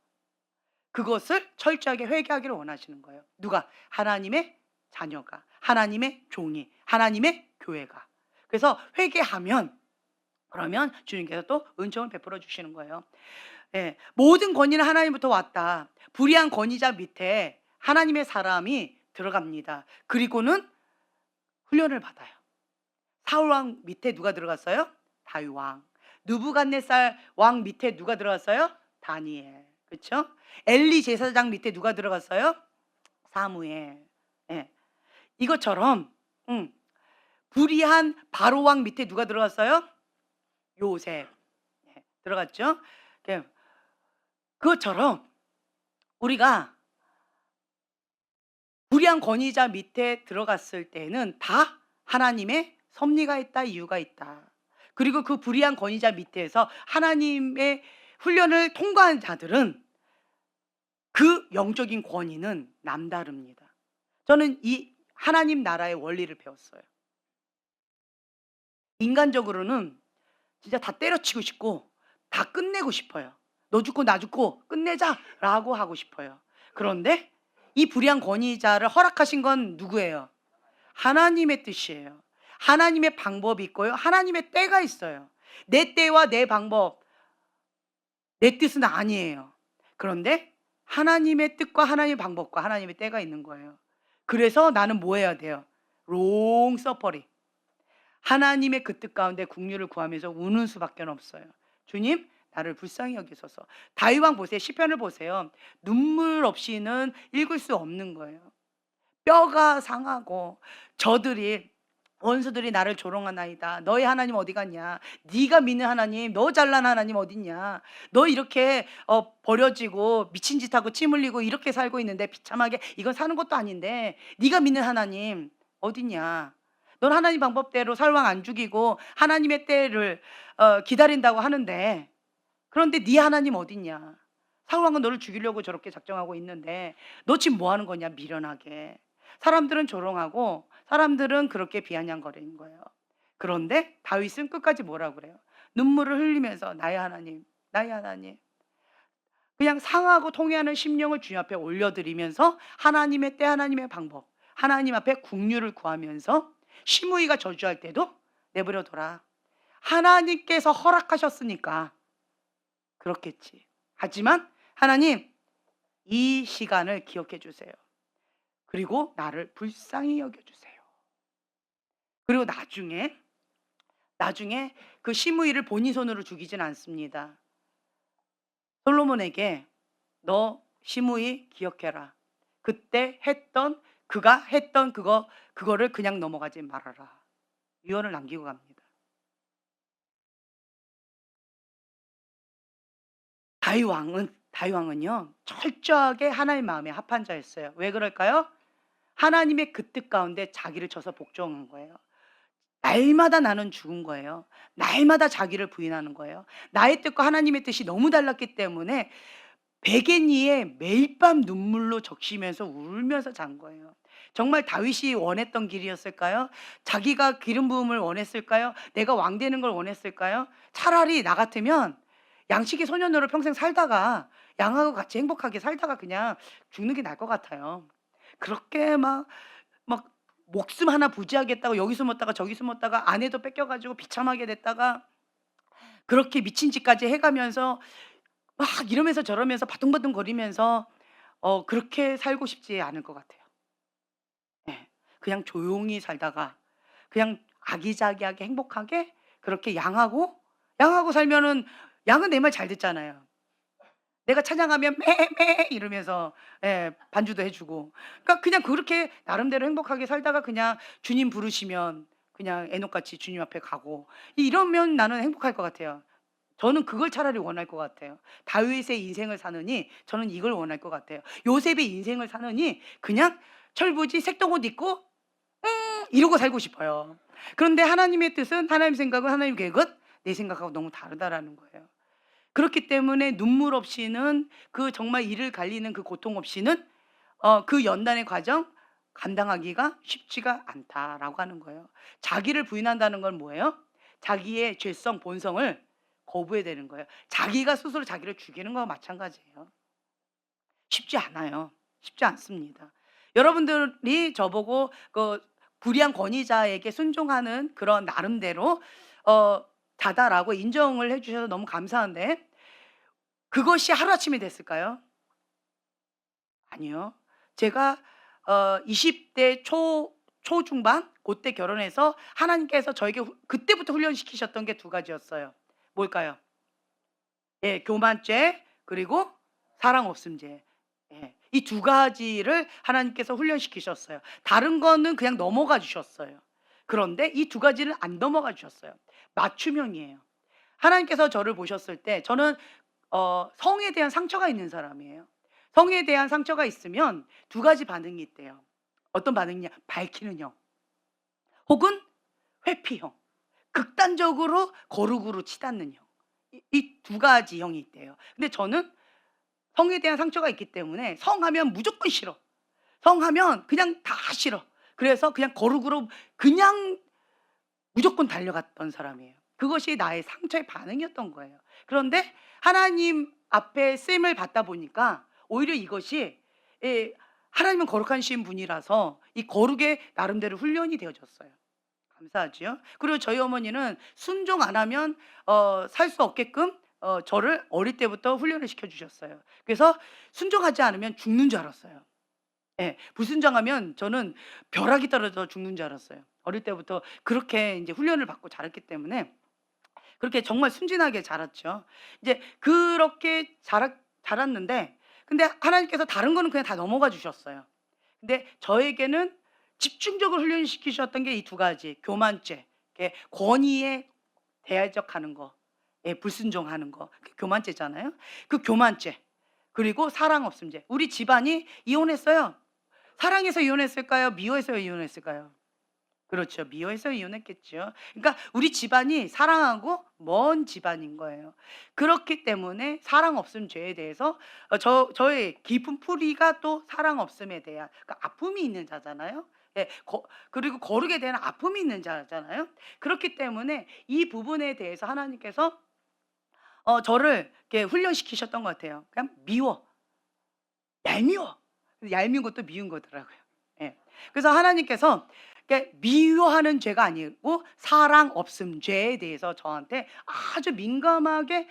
S1: 그것을 철저하게 회개하기를 원하시는 거예요. 누가? 하나님의 자녀가, 하나님의 종이, 하나님의 교회가. 그래서 회개하면 그러면 주님께서 또 은총을 베풀어 주시는 거예요. 예, 모든 권위는 하나님부터 왔다. 불의한 권위자 밑에 하나님의 사람이 들어갑니다. 그리고는 훈련을 받아요. 사울 왕 밑에 누가 들어갔어요? 다윗 왕. 느부갓네살 왕 밑에 누가 들어갔어요? 다니엘. 그렇죠? 엘리 제사장 밑에 누가 들어갔어요? 사무엘. 예. 이것처럼 불의한 바로 왕 밑에 누가 들어갔어요? 요셉. 예, 들어갔죠? 예. 그것처럼 우리가 불의한 권위자 밑에 들어갔을 때는 다 하나님의 섭리가 있다, 이유가 있다. 그리고 그 불의한 권위자 밑에서 하나님의 훈련을 통과한 자들은 그 영적인 권위는 남다릅니다. 저는 이 하나님 나라의 원리를 배웠어요. 인간적으로는 진짜 다 때려치고 싶고 다 끝내고 싶어요. 너 죽고 나 죽고 끝내자라고 하고 싶어요. 그런데 이 불의한 권위자를 허락하신 건 누구예요? 하나님의 뜻이에요. 하나님의 방법이 있고요. 하나님의 때가 있어요. 내 때와 내 방법, 내 뜻은 아니에요. 그런데 하나님의 뜻과 하나님의 방법과 하나님의 때가 있는 거예요. 그래서 나는 뭐 해야 돼요? 롱 서퍼링. 하나님의 그 뜻 가운데 긍휼을 구하면서 우는 수밖에 없어요. 주님, 나를 불쌍히 여기소서. 다윗 왕 보세요. 시편을 보세요. 눈물 없이는 읽을 수 없는 거예요. 뼈가 상하고 저들이 원수들이 나를 조롱하나이다. 너희 하나님 어디 갔냐? 네가 믿는 하나님, 너 잘난 하나님 어딨냐? 너 이렇게 버려지고 미친 짓 하고 침 흘리고 이렇게 살고 있는데 비참하게 이건 사는 것도 아닌데 네가 믿는 하나님 어딨냐? 넌 하나님 방법대로 살왕 안 죽이고 하나님의 때를 기다린다고 하는데, 그런데 네 하나님 어딨냐? 상황은 너를 죽이려고 저렇게 작정하고 있는데 너 지금 뭐 하는 거냐? 미련하게. 사람들은 조롱하고 사람들은 그렇게 비아냥거리는 거예요. 그런데 다윗은 끝까지 뭐라고 그래요? 눈물을 흘리면서 나의 하나님, 나의 하나님. 그냥 상하고 통회하는 심령을 주님 앞에 올려드리면서 하나님의 때, 하나님의 방법, 하나님 앞에 국류를 구하면서 시므이가 저주할 때도 내버려둬라. 하나님께서 허락하셨으니까 그렇겠지. 하지만 하나님, 이 시간을 기억해 주세요. 그리고 나를 불쌍히 여겨 주세요. 그리고 나중에 그 시므이를 본인 손으로 죽이진 않습니다. 솔로몬에게 너 시므이 기억해라. 그때 그가 했던 그거를 그냥 넘어가지 말아라. 유언을 남기고 갑니다. 다윗 왕은요 철저하게 하나님 마음에 합한 자였어요. 왜 그럴까요? 하나님의 그 뜻 가운데 자기를 쳐서 복종한 거예요. 날마다 나는 죽은 거예요. 날마다 자기를 부인하는 거예요. 나의 뜻과 하나님의 뜻이 너무 달랐기 때문에 베개니에 매일 밤 눈물로 적시면서 울면서 잔 거예요. 정말 다윗이 원했던 길이었을까요? 자기가 기름 부음을 원했을까요? 내가 왕 되는 걸 원했을까요? 차라리 나 같으면 양치기 소년으로 평생 살다가 양하고 같이 행복하게 살다가 그냥 죽는 게 나을 것 같아요. 그렇게 막 목숨 하나 부지하겠다고 여기 숨었다가 저기 숨었다가 아내도 뺏겨 가지고 비참하게 됐다가 그렇게 미친 짓까지 해 가면서 막 이러면서 저러면서 바둥바둥거리면서 그렇게 살고 싶지 않을 것 같아요. 예. 그냥 조용히 살다가 그냥 아기자기하게 행복하게 그렇게 양하고 살면은 양은 내 말 잘 듣잖아요. 내가 찬양하면 "매매." 이러면서 반주도 해 주고. 그러니까 그냥 그렇게 나름대로 행복하게 살다가 그냥 주님 부르시면 그냥 애녹같이 주님 앞에 가고 이러면 나는 행복할 것 같아요. 저는 그걸 차라리 원할 것 같아요. 다윗의 인생을 사느니 저는 이걸 원할 것 같아요. 요셉의 인생을 사느니 그냥 철부지 색동옷 입고 이러고 살고 싶어요. 그런데 하나님의 뜻은, 하나님 생각은, 하나님 계획은 내 생각하고 너무 다르다라는 거예요. 그렇기 때문에 눈물 없이는, 그 정말 이를 갈리는 그 고통 없이는 그 연단의 과정 감당하기가 쉽지가 않다라고 하는 거예요. 자기를 부인한다는 건 뭐예요? 자기의 죄성, 본성을 거부해야 되는 거예요. 자기가 스스로 자기를 죽이는 거와 마찬가지예요. 쉽지 않아요. 쉽지 않습니다. 여러분들이 저보고 그 불의한 권위자에게 순종하는 그런 나름대로 자다라고 인정을 해 주셔서 너무 감사한데, 그것이 하루아침에 됐을까요? 아니요. 제가 20대 초중반 고때 결혼해서 하나님께서 저에게 그때부터 훈련시키셨던 게 두 가지였어요. 뭘까요? 예, 교만죄 그리고 사랑 없음죄. 예. 이 두 가지를 하나님께서 훈련시키셨어요. 다른 거는 그냥 넘어가 주셨어요. 그런데 이 두 가지를 안 넘어가 주셨어요. 맞춤형이에요. 하나님께서 저를 보셨을 때 저는 성에 대한 상처가 있는 사람이에요. 성에 대한 상처가 있으면 두 가지 반응이 있대요. 어떤 반응이냐? 밝히는 형 혹은 회피형. 극단적으로 거룩으로 치닫는 형. 이 두 가지 형이 있대요. 근데 저는 성에 대한 상처가 있기 때문에 성하면 무조건 싫어. 성하면 그냥 다 싫어. 그래서 그냥 거룩으로 그냥 무조건 달려갔던 사람이에요. 그것이 나의 상처의 반응이었던 거예요. 그런데 하나님 앞에 쓰임을 받다 보니까 오히려 이것이, 하나님은 거룩하신 분이라서 이 거룩의 나름대로 훈련이 되어졌어요. 감사하지요. 그리고 저희 어머니는 순종 안 하면 살 수 없게끔 저를 어릴 때부터 훈련을 시켜 주셨어요. 그래서 순종하지 않으면 죽는 줄 알았어요. 예. 불순종하면 저는 벼락이 떨어져 죽는 줄 알았어요. 어릴 때부터 그렇게 인제 훈련을 받고 자랐기 때문에 그렇게 정말 순진하게 자랐죠. 이제 그렇게 자랐는데, 근데 하나님께서 다른 거는 그냥 다 넘어가 주셨어요. 근데 저에게는 집중적으로 훈련시키셨던 게 이 두 가지. 교만죄, 권위에 대적하는 거, 불순종하는 거. 그게 교만죄잖아요. 그 교만죄. 그리고 사랑 없음죄. 우리 집안이 이혼했어요. 사랑해서 이혼했을까요? 미워해서 이혼했을까요? 그렇죠. 미워해서 이혼했겠죠. 그러니까 우리 집안이 사랑하고 먼 집안인 거예요. 그렇기 때문에 사랑 없음 죄에 대해서 저의 깊은 풀이가 또 사랑 없음에 대한, 그러니까 아픔이 있는 자잖아요. 예, 그리고 거룩에 대한 아픔이 있는 자잖아요. 그렇기 때문에 이 부분에 대해서 하나님께서 저를 이렇게 훈련시키셨던 것 같아요. 그냥 미워, 얄미워. 얄미운 것도 미운 거더라고요. 예. 그래서 하나님께서 미워하는 죄가 아니고 사랑 없음 죄에 대해서 저한테 아주 민감하게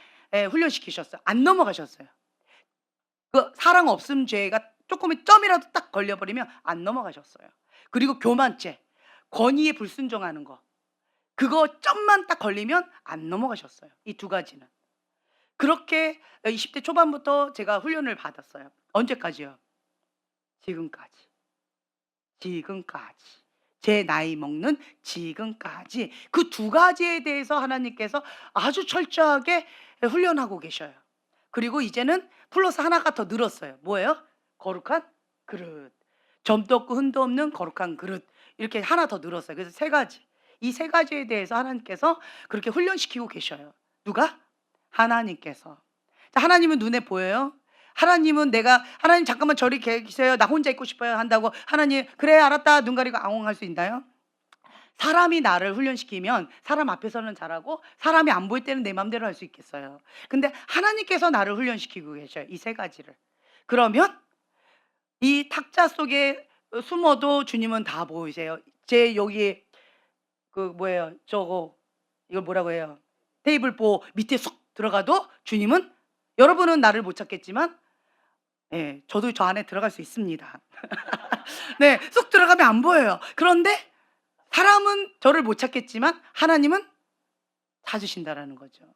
S1: 훈련시키셨어요. 안 넘어가셨어요. 그 사랑 없음 죄가 조금의 점이라도 딱 걸려버리면 안 넘어가셨어요. 그리고 교만죄, 권위에 불순종하는 거, 그거 점만 딱 걸리면 안 넘어가셨어요. 이 두 가지는. 그렇게 20대 초반부터 제가 훈련을 받았어요. 언제까지요? 지금까지. 지금까지. 제 나이 먹는 지금까지. 그 두 가지에 대해서 하나님께서 아주 철저하게 훈련하고 계셔요. 그리고 이제는 플러스 하나가 더 늘었어요. 뭐예요? 거룩한 그릇. 점도 없고 흠도 없는 거룩한 그릇. 이렇게 하나 더 늘었어요. 그래서 세 가지. 이 세 가지에 대해서 하나님께서 그렇게 훈련시키고 계셔요. 누가? 하나님께서. 자, 하나님은 눈에 보여요? 하나님은 하나님 잠깐만 저리 계세요. 나 혼자 있고 싶어요. 한다고 하나님 그래 알았다 눈 가리고 앙옹할 수 있나요? 사람이 나를 훈련시키면 사람 앞에서는 잘하고 사람이 안 보일 때는 내 맘대로 할 수 있겠어요. 근데 하나님께서 나를 훈련시키고 계셔요. 이 세 가지를. 그러면 이 탁자 속에 숨어도 주님은 다 보이세요. 제 여기 그 뭐예요? 저거 이걸 뭐라고 해요? 테이블보 밑에 쏙 들어가도 주님은, 여러분은 나를 못 찾겠지만 저도 저 안에 들어갈 수 있습니다. 네, 쏙 들어가면 안 보여요. 그런데 사람은 저를 못 찾겠지만 하나님은 찾으신다라는 거죠.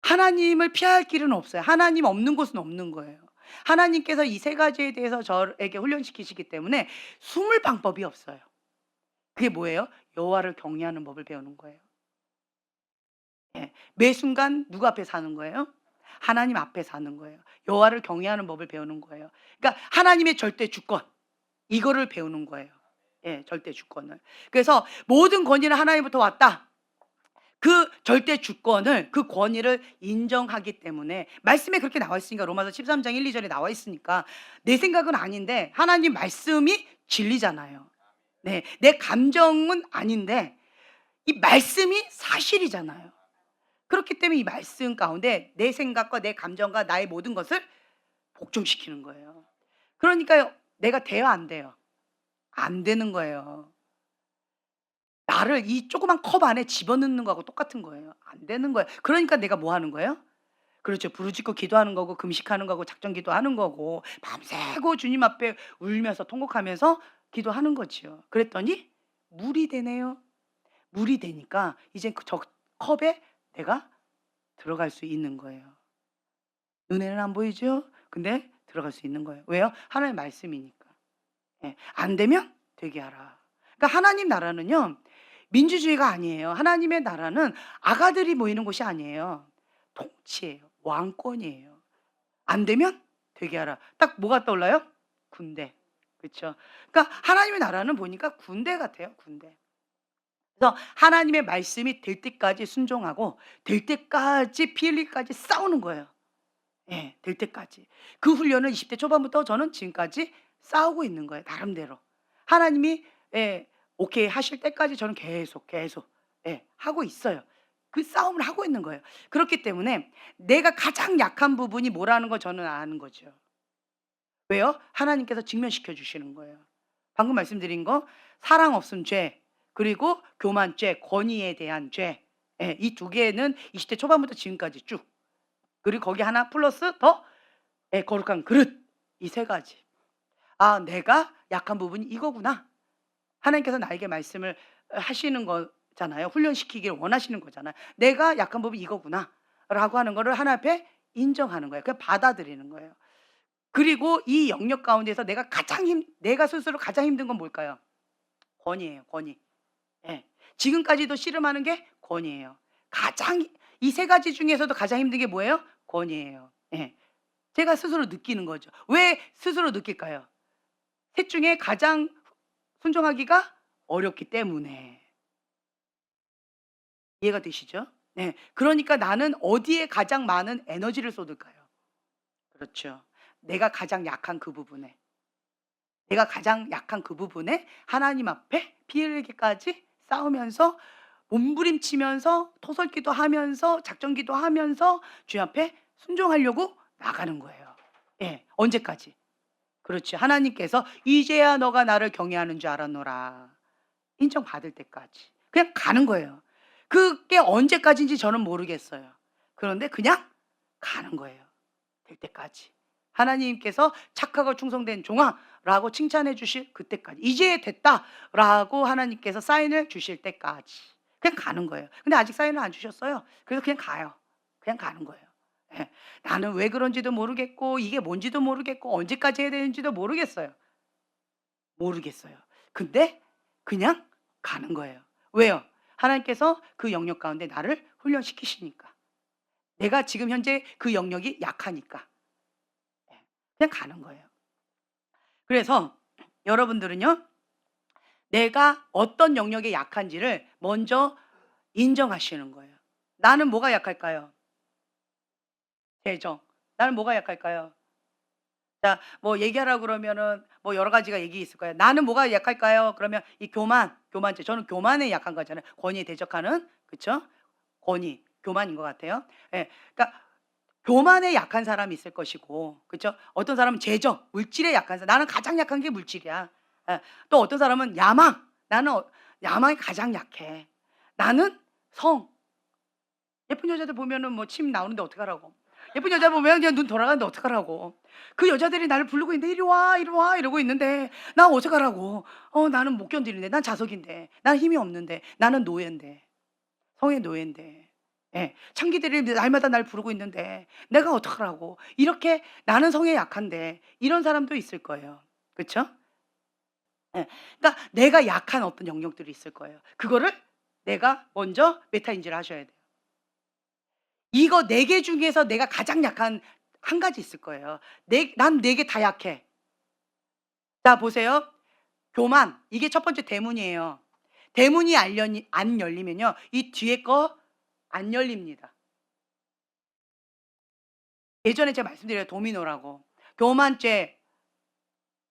S1: 하나님을 피할 길은 없어요. 하나님 없는 곳은 없는 거예요. 하나님께서 이 세 가지에 대해서 저에게 훈련시키시기 때문에 숨을 방법이 없어요. 그게 뭐예요? 여호와를 경외하는 법을 배우는 거예요. 매 순간 누구 앞에 사는 거예요? 하나님 앞에 사는 거예요. 여호와를 경외하는 법을 배우는 거예요. 그러니까 하나님의 절대 주권, 이거를 배우는 거예요. 절대 주권을. 그래서 모든 권위는 하나님부터 왔다. 그 절대 주권을, 그 권위를 인정하기 때문에 말씀에 그렇게 나와 있으니까, 로마서 13장 1, 2절에 나와 있으니까 내 생각은 아닌데 하나님 말씀이 진리잖아요. 네, 내 감정은 아닌데 이 말씀이 사실이잖아요. 그렇기 때문에 이 말씀 가운데 내 생각과 내 감정과 나의 모든 것을 복종시키는 거예요. 그러니까요, 내가 돼요, 안 돼요? 안 되는 거예요. 나를 이 조그만 컵 안에 집어넣는 거하고 똑같은 거예요. 안 되는 거예요. 그러니까 내가 뭐 하는 거예요? 그렇죠. 부르짖고 기도하는 거고, 금식하는 거고, 작전 기도하는 거고, 밤새고 주님 앞에 울면서 통곡하면서 기도하는 거지요. 그랬더니 물이 되네요. 물이 되니까 이제 저 컵에 내가 들어갈 수 있는 거예요. 눈에는 안 보이죠? 근데 들어갈 수 있는 거예요. 왜요? 하나님의 말씀이니까. 안 되면 되게 하라. 그러니까 하나님 나라는요, 민주주의가 아니에요. 하나님의 나라는 아가들이 모이는 곳이 아니에요. 통치예요. 왕권이에요. 안 되면 되게 하라. 딱 뭐가 떠올라요? 군대. 그렇죠? 그러니까 하나님의 나라는 보니까 군대 같아요. 군대. 그래서 하나님의 말씀이 될 때까지 순종하고 될 때까지 피 흘리기까지 싸우는 거예요. 될 때까지. 그 훈련을 20대 초반부터 저는 지금까지 싸우고 있는 거예요. 나름대로. 하나님이 오케이 하실 때까지 저는 계속 하고 있어요. 그 싸움을 하고 있는 거예요. 그렇기 때문에 내가 가장 약한 부분이 뭐라는 걸 저는 아는 거죠. 왜요? 하나님께서 직면시켜 주시는 거예요. 방금 말씀드린 거 사랑 없음 죄, 그리고 교만죄, 권위에 대한 죄. 이 두 개는 20대 초반부터 지금까지 쭉. 그리고 거기 하나 플러스 더 거룩한 그릇. 이 세 가지. 아, 내가 약한 부분이 이거구나. 하나님께서 나에게 말씀을 하시는 거잖아요. 훈련시키기를 원하시는 거잖아요. 내가 약한 부분이 이거구나 라고 하는 거를 하나 앞에 인정하는 거예요. 그냥 받아들이는 거예요. 그리고 이 영역 가운데서 내가 스스로 가장 힘든 건 뭘까요? 권위예요, 권위. 예. 지금까지도 씨름하는 게 권위예요. 가장 이 세 가지 중에서도 가장 힘든 게 뭐예요? 권위예요. 예. 제가 스스로 느끼는 거죠. 왜 스스로 느낄까요? 셋 중에 가장 순종하기가 어렵기 때문에. 이해가 되시죠? 네. 그러니까 나는 어디에 가장 많은 에너지를 쏟을까요? 그렇죠. 내가 가장 약한 그 부분에. 내가 가장 약한 그 부분에 하나님 앞에 피 흘리기까지 싸우면서 몸부림치면서 토설기도 하면서 작전기도 하면서 주님 앞에 순종하려고 나가는 거예요. 예. 언제까지? 그렇지. 하나님께서 "이제야 너가 나를 경외하는 줄 알았노라." 인정받을 때까지. 그냥 가는 거예요. 그게 언제까지인지 저는 모르겠어요. 그런데 그냥 가는 거예요. 될 때까지. 하나님께서 "착하고 충성된 종아"라고 칭찬해 주실 그때까지. "이제 됐다."라고 하나님께서 사인을 주실 때까지. 그냥 가는 거예요. 근데 아직 사인을 안 주셨어요. 그래서 그냥 가요. 그냥 가는 거예요. 예. 나는 왜 그런지도 모르겠고 이게 뭔지도 모르겠고 언제까지 해야 되는지도 모르겠어요. 모르겠어요. 근데 그냥 가는 거예요. 왜요? 하나님께서 그 영역 가운데 나를 훈련시키시니까. 내가 지금 현재 그 영역이 약하니까. 예. 그냥 가는 거예요. 그래서 여러분들은요. 내가 어떤 영역에 약한지를 먼저 인정하시는 거예요. 나는 뭐가 약할까요? 재정. 나는 뭐가 약할까요? 자, 뭐 얘기하라고 그러면은 뭐 여러 가지가 얘기 있을 거예요. 나는 뭐가 약할까요? 그러면 이 교만죄. 저는 교만에 약한 거잖아요. 권위에 대적하는, 그쵸? 권위, 교만인 것 같아요. 예. 그러니까 교만에 약한 사람이 있을 것이고, 그쵸? 어떤 사람은 재정, 물질에 약한 사람. 나는 가장 약한 게 물질이야. 예. 또 어떤 사람은 야망. 나는 야망이 가장 약해. 나는 성. 예쁜 여자들 보면은 뭐 침 나오는데 어떡하라고. 예쁜 여자 보면 그냥 눈 돌아가는데 어떡하라고. 그 여자들이 나를 부르고 있는데 "이리 와, 이리 와." 이러고 있는데 나 어떡하라고. 나는 못 견디는데. 난 자석인데. 난 힘이 없는데. 나는 노예인데. 성의 노예인데. 예. 창기들이 날마다 날 부르고 있는데 내가 어떡하라고. 이렇게 나는 성에 약한데 이런 사람도 있을 거예요. 그쵸? 예. 그러니까 내가 약한 어떤 영역들이 있을 거예요. 그거를 내가 먼저 메타 인지를 하셔야 돼요. 이거 4개 중에서 내가 가장 약한 한 가지 있을 거예요. 난 4개 다 약해. 자 보세요. 교만 이게 첫 번째 대문이에요. 대문이 안 열리면요. 이 뒤에 거 안 열립니다. 예전에 제가 말씀드려요. 도미노라고. 교만죄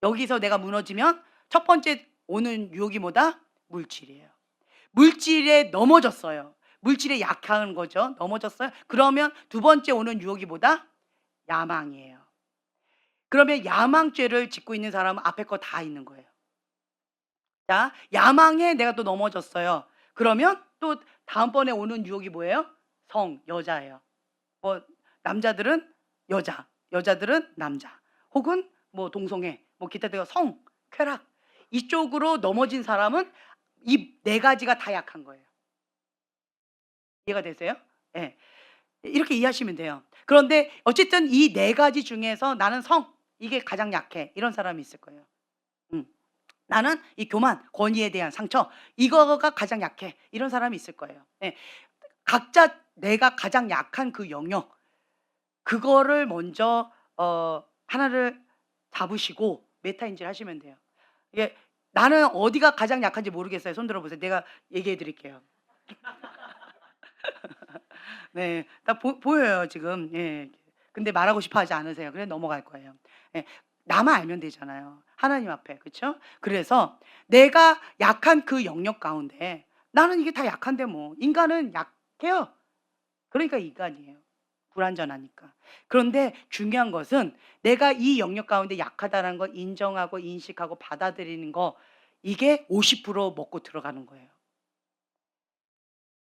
S1: 여기서 내가 무너지면 첫 번째 오는 유혹이 뭐다? 물질이에요. 물질에 넘어졌어요. 물질에 약한 거죠. 넘어졌어요. 그러면 두 번째 오는 유혹이 뭐다? 야망이에요. 그러면 야망죄를 짓고 있는 사람은 앞에 거 다 있는 거예요. 자, 야망에 내가 또 넘어졌어요. 그러면 또 다음번에 오는 유혹이 뭐예요? 여자예요. 뭐 남자들은 여자, 여자들은 남자, 혹은 뭐 동성애, 뭐 기타 등의 쾌락 이쪽으로 넘어진 사람은 이 네 가지가 다 약한 거예요. 이해가 되세요? 예. 이렇게 이해하시면 돼요. 그런데 어쨌든 이 네 가지 중에서 나는 이게 가장 약해. 이런 사람이 있을 거예요. 음. 나는 이 교만, 권위에 대한 상처 이거가 가장 약해. 이런 사람이 있을 거예요. 예. 각자 내가 가장 약한 그 영역 그거를 먼저 하나를 잡으시고 메타 인지를 하시면 돼요. 이게 나는 어디가 가장 약한지 모르겠어요. 손 들어 보세요. 내가 얘기해 드릴게요. 네. 딱 보여요 지금. 예. 근데 말하고 싶어 하지 않으세요. 그래서 넘어갈 거예요. 예. 나만 알면 되잖아요. 하나님 앞에. 그쵸? 그래서 내가 약한 그 영역 가운데 나는 이게 다 약한데 뭐. 인간은 약해요. 그러니까 인간이에요. 불완전하니까. 그런데 중요한 것은 내가 이 영역 가운데 약하다는 걸 인정하고 인식하고 받아들이는 거 이게 50% 먹고 들어가는 거예요.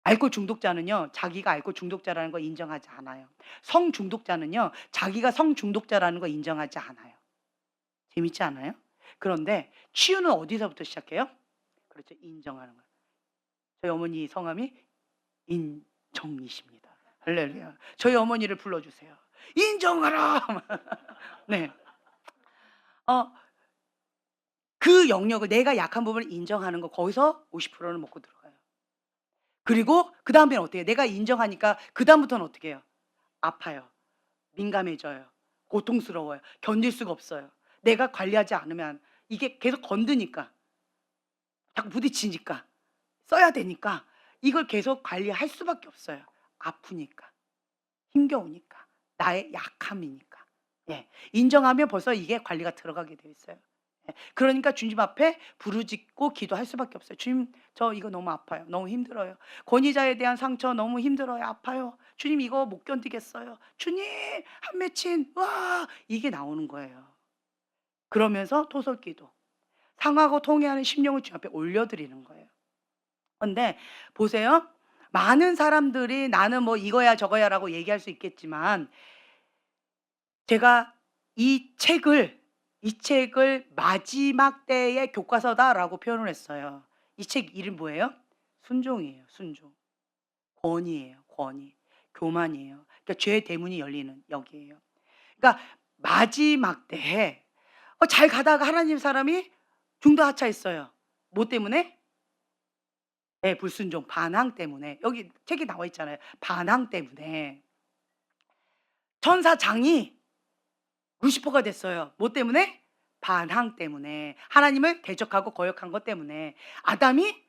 S1: 알코올 중독자는요. 자기가 알코올 중독자라는 걸 인정하지 않아요. 성 중독자는요. 자기가 성 중독자라는 걸 인정하지 않아요. 재밌지 않아요? 그런데 치유는 어디서부터 시작해요? 그렇죠. 인정하는 거예요. 저희 어머니 성함이 인정이십니다. 할렐루야. 저희 어머니를 불러 주세요. 인정하라. 네. 어 그 영역을 내가 약한 부분을 인정하는 거 거기서 50%는 먹고 들어가요. 그리고 그다음에는 어떻게 해요? 내가 인정하니까 그다음부터는 어떻게 해요? 아파요. 민감해져요. 고통스러워요. 견딜 수가 없어요. 내가 관리하지 않으면 이게 계속 건드니까 자꾸 부딪히니까 써야 되니까 이걸 계속 관리할 수밖에 없어요. 아프니까. 힘겨우니까. 나의 약함이니까. 예. 인정하면 벌써 이게 관리가 들어가게 되어 있어요. 예. 그러니까 주님 앞에 부르짖고 기도할 수밖에 없어요. "주님 저 이거 너무 아파요. 너무 힘들어요. 권위자에 대한 상처 너무 힘들어요. 아파요. 주님 이거 못 견디겠어요. 주님 한 맺힌 와." 이게 나오는 거예요. 그러면서 토설기도 상하고 통회하는 심령을 주님 앞에 올려드리는 거예요. 근데 보세요. 많은 사람들이 "나는 뭐 이거야 저거야."라고 얘기할 수 있겠지만 제가 이 책을 "마지막 때의 교과서다."라고 표현을 했어요. 이 책 이름 뭐예요? 순종이에요, 순종. 권위예요, 권위. 교만이에요. 그러니까 죄의 대문이 열리는 여기에요. 그러니까 마지막 때에 잘 가다가 하나님 사람이 중도하차했어요. 뭐 때문에? 예, 불순종, 반항 때문에. 여기 책에 나와 있잖아요. 반항 때문에. 천사장이 루시퍼가 됐어요. 뭐 때문에? 반항 때문에. 하나님을 대적하고 거역한 것 때문에. 아담이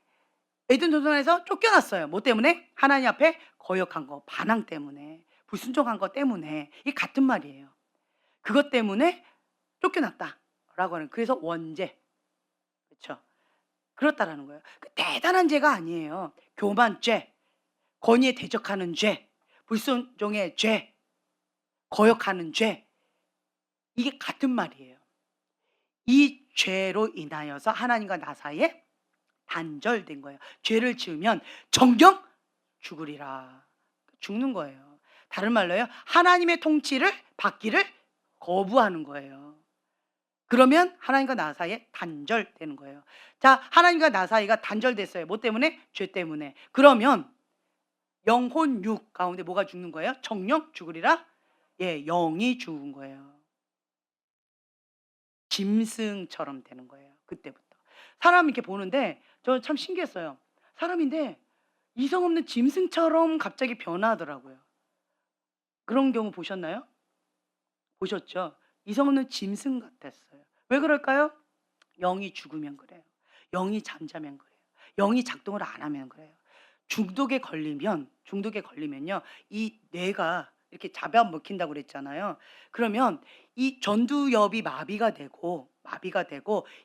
S1: 에덴 동산에서 쫓겨났어요. 뭐 때문에? 하나님 앞에 거역한 거, 반항 때문에. 불순종한 것 때문에. 이 같은 말이에요. 그것 때문에 쫓겨났다라고 하는, 그래서 원죄. 그렇죠? 그렇다라는 거예요. 그 대단한 죄가 아니에요. 교만죄, 권위에 대적하는 죄, 불순종의 죄, 거역하는 죄. 이게 같은 말이에요. 이 죄로 인하여서 하나님과 나 사이에 단절된 거예요. 죄를 지으면 정령 죽으리라. 죽는 거예요. 다른 말로요. 하나님의 통치를 받기를 거부하는 거예요. 그러면 하나님과 나 사이에 단절되는 거예요. 자, 하나님과 나 사이가 단절됐어요. 뭐 때문에? 죄 때문에. 그러면 영혼 육 가운데 뭐가 죽는 거예요? 정령 죽으리라? 예, 영이 죽은 거예요. 짐승처럼 되는 거예요. 그때부터. 사람 이렇게 보는데 저 참 신기했어요. 사람인데 이성 없는 짐승처럼 갑자기 변화하더라고요. 그런 경우 보셨나요? 보셨죠? 이성 없는 짐승 같았어요. 왜 그럴까요? 영이 죽으면 그래요. 영이 잠자면 그래요. 영이 작동을 안 하면 그래요. 중독에 걸리면요. 이 뇌가 이렇게 잡아먹힌다고 그랬잖아요. 그러면 이 전두엽이 마비가 되고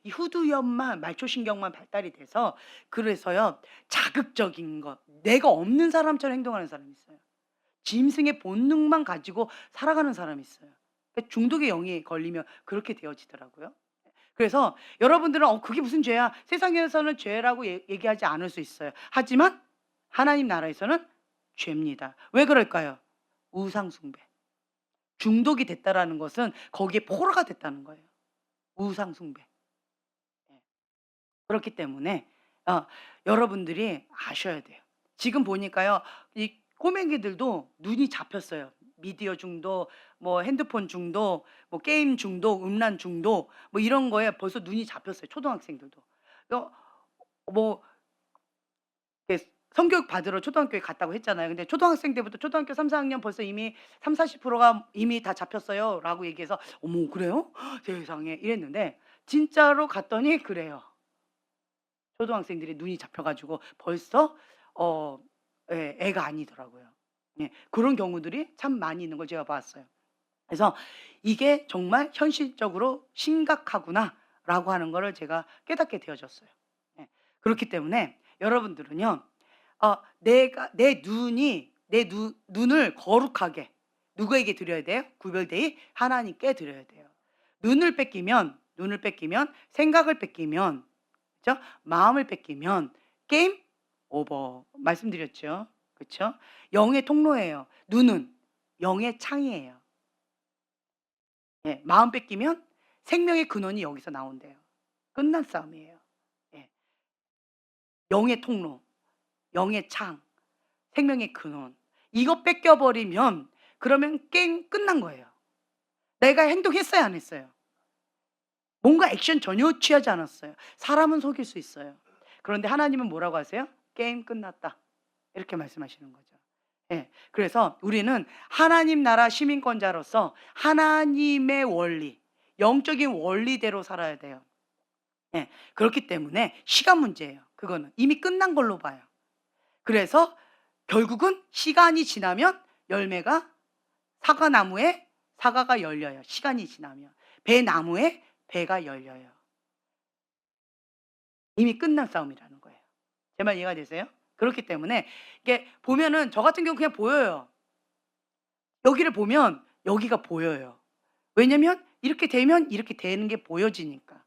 S1: 이 후두엽만 말초신경만 발달이 돼서, 그래서요. 자극적인 것, 내가 없는 사람처럼 행동하는 사람이 있어요. 짐승의 본능만 가지고 살아가는 사람이 있어요. 그러니까 중독의 영이 걸리면 그렇게 되어지더라고요. 그래서 여러분들은 그게 무슨 죄야? 세상에서는 죄라고 얘기하지 않을 수 있어요. 하지만 하나님 나라에서는 죄입니다. 왜 그럴까요? 우상 숭배. 중독이 됐다라는 것은 거기에 포로가 됐다는 거예요. 우상 숭배. 예. 그렇기 때문에 여러분들이 아셔야 돼요. 지금 보니까요. 이 꼬맹이들도 눈이 잡혔어요. 미디어 중독, 뭐 핸드폰 중독, 뭐 게임 중독, 음란 중독, 뭐 이런 거에 벌써 눈이 잡혔어요. 초등학생들도. 어 뭐 이렇게 성교육 받으러 초등학교에 갔다고 했잖아요. 근데 초등학생 때부터 초등학교 3-4학년 벌써 이미 30-40%가 이미 다 잡혔어요라고 얘기해서 "어머 그래요? 세상에." 이랬는데 진짜로 갔더니 그래요. 초등학생들이 눈이 잡혀 가지고 벌써 어 예, 애가 아니더라고요. 예. 그런 경우들이 참 많이 있는 걸 제가 봤어요. 그래서 '이게 정말 현실적으로 심각하구나.'라고 하는 거를 제가 깨닫게 되어졌어요. 예. 그렇기 때문에 여러분들은요. 내가 내 눈을 거룩하게 누구에게 드려야 돼요? 구별되이 하나님께 드려야 돼요. 눈을 뺏기면 생각을 뺏기면, 그죠? 마음을 뺏기면 게임 오버. 말씀드렸죠. 그쵸? 영의 통로예요. 눈은 영의 창이에요. 예. 마음 뺏기면 생명의 근원이 여기서 나온대요. 끝난 싸움이에요. 예. 영의 통로, 영의 창, 생명의 근원. 이거 뺏겨 버리면 그러면 게임 끝난 거예요. 내가 행동했어요, 안 했어요? 뭔가 액션 전혀 취하지 않았어요. 사람은 속일 수 있어요. 그런데 하나님은 뭐라고 하세요? 게임 끝났다. 이렇게 말씀하시는 거죠. 예. 그래서 우리는 하나님 나라 시민권자로서 하나님의 원리, 영적인 원리대로 살아야 돼요. 예. 그렇기 때문에 시간 문제예요. 그거는 이미 끝난 걸로 봐요. 그래서 결국은 시간이 지나면 열매가 사과나무에 사과가 열려요. 시간이 지나면 배나무에 배가 열려요. 이미 끝난 싸움이라는 거예요. 제 말 이해가 되세요? 그렇기 때문에 이게 보면은 저 같은 경우 그냥 보여요. 여기를 보면 여기가 보여요. 왜냐면 이렇게 되면 이렇게 되는 게 보여지니까.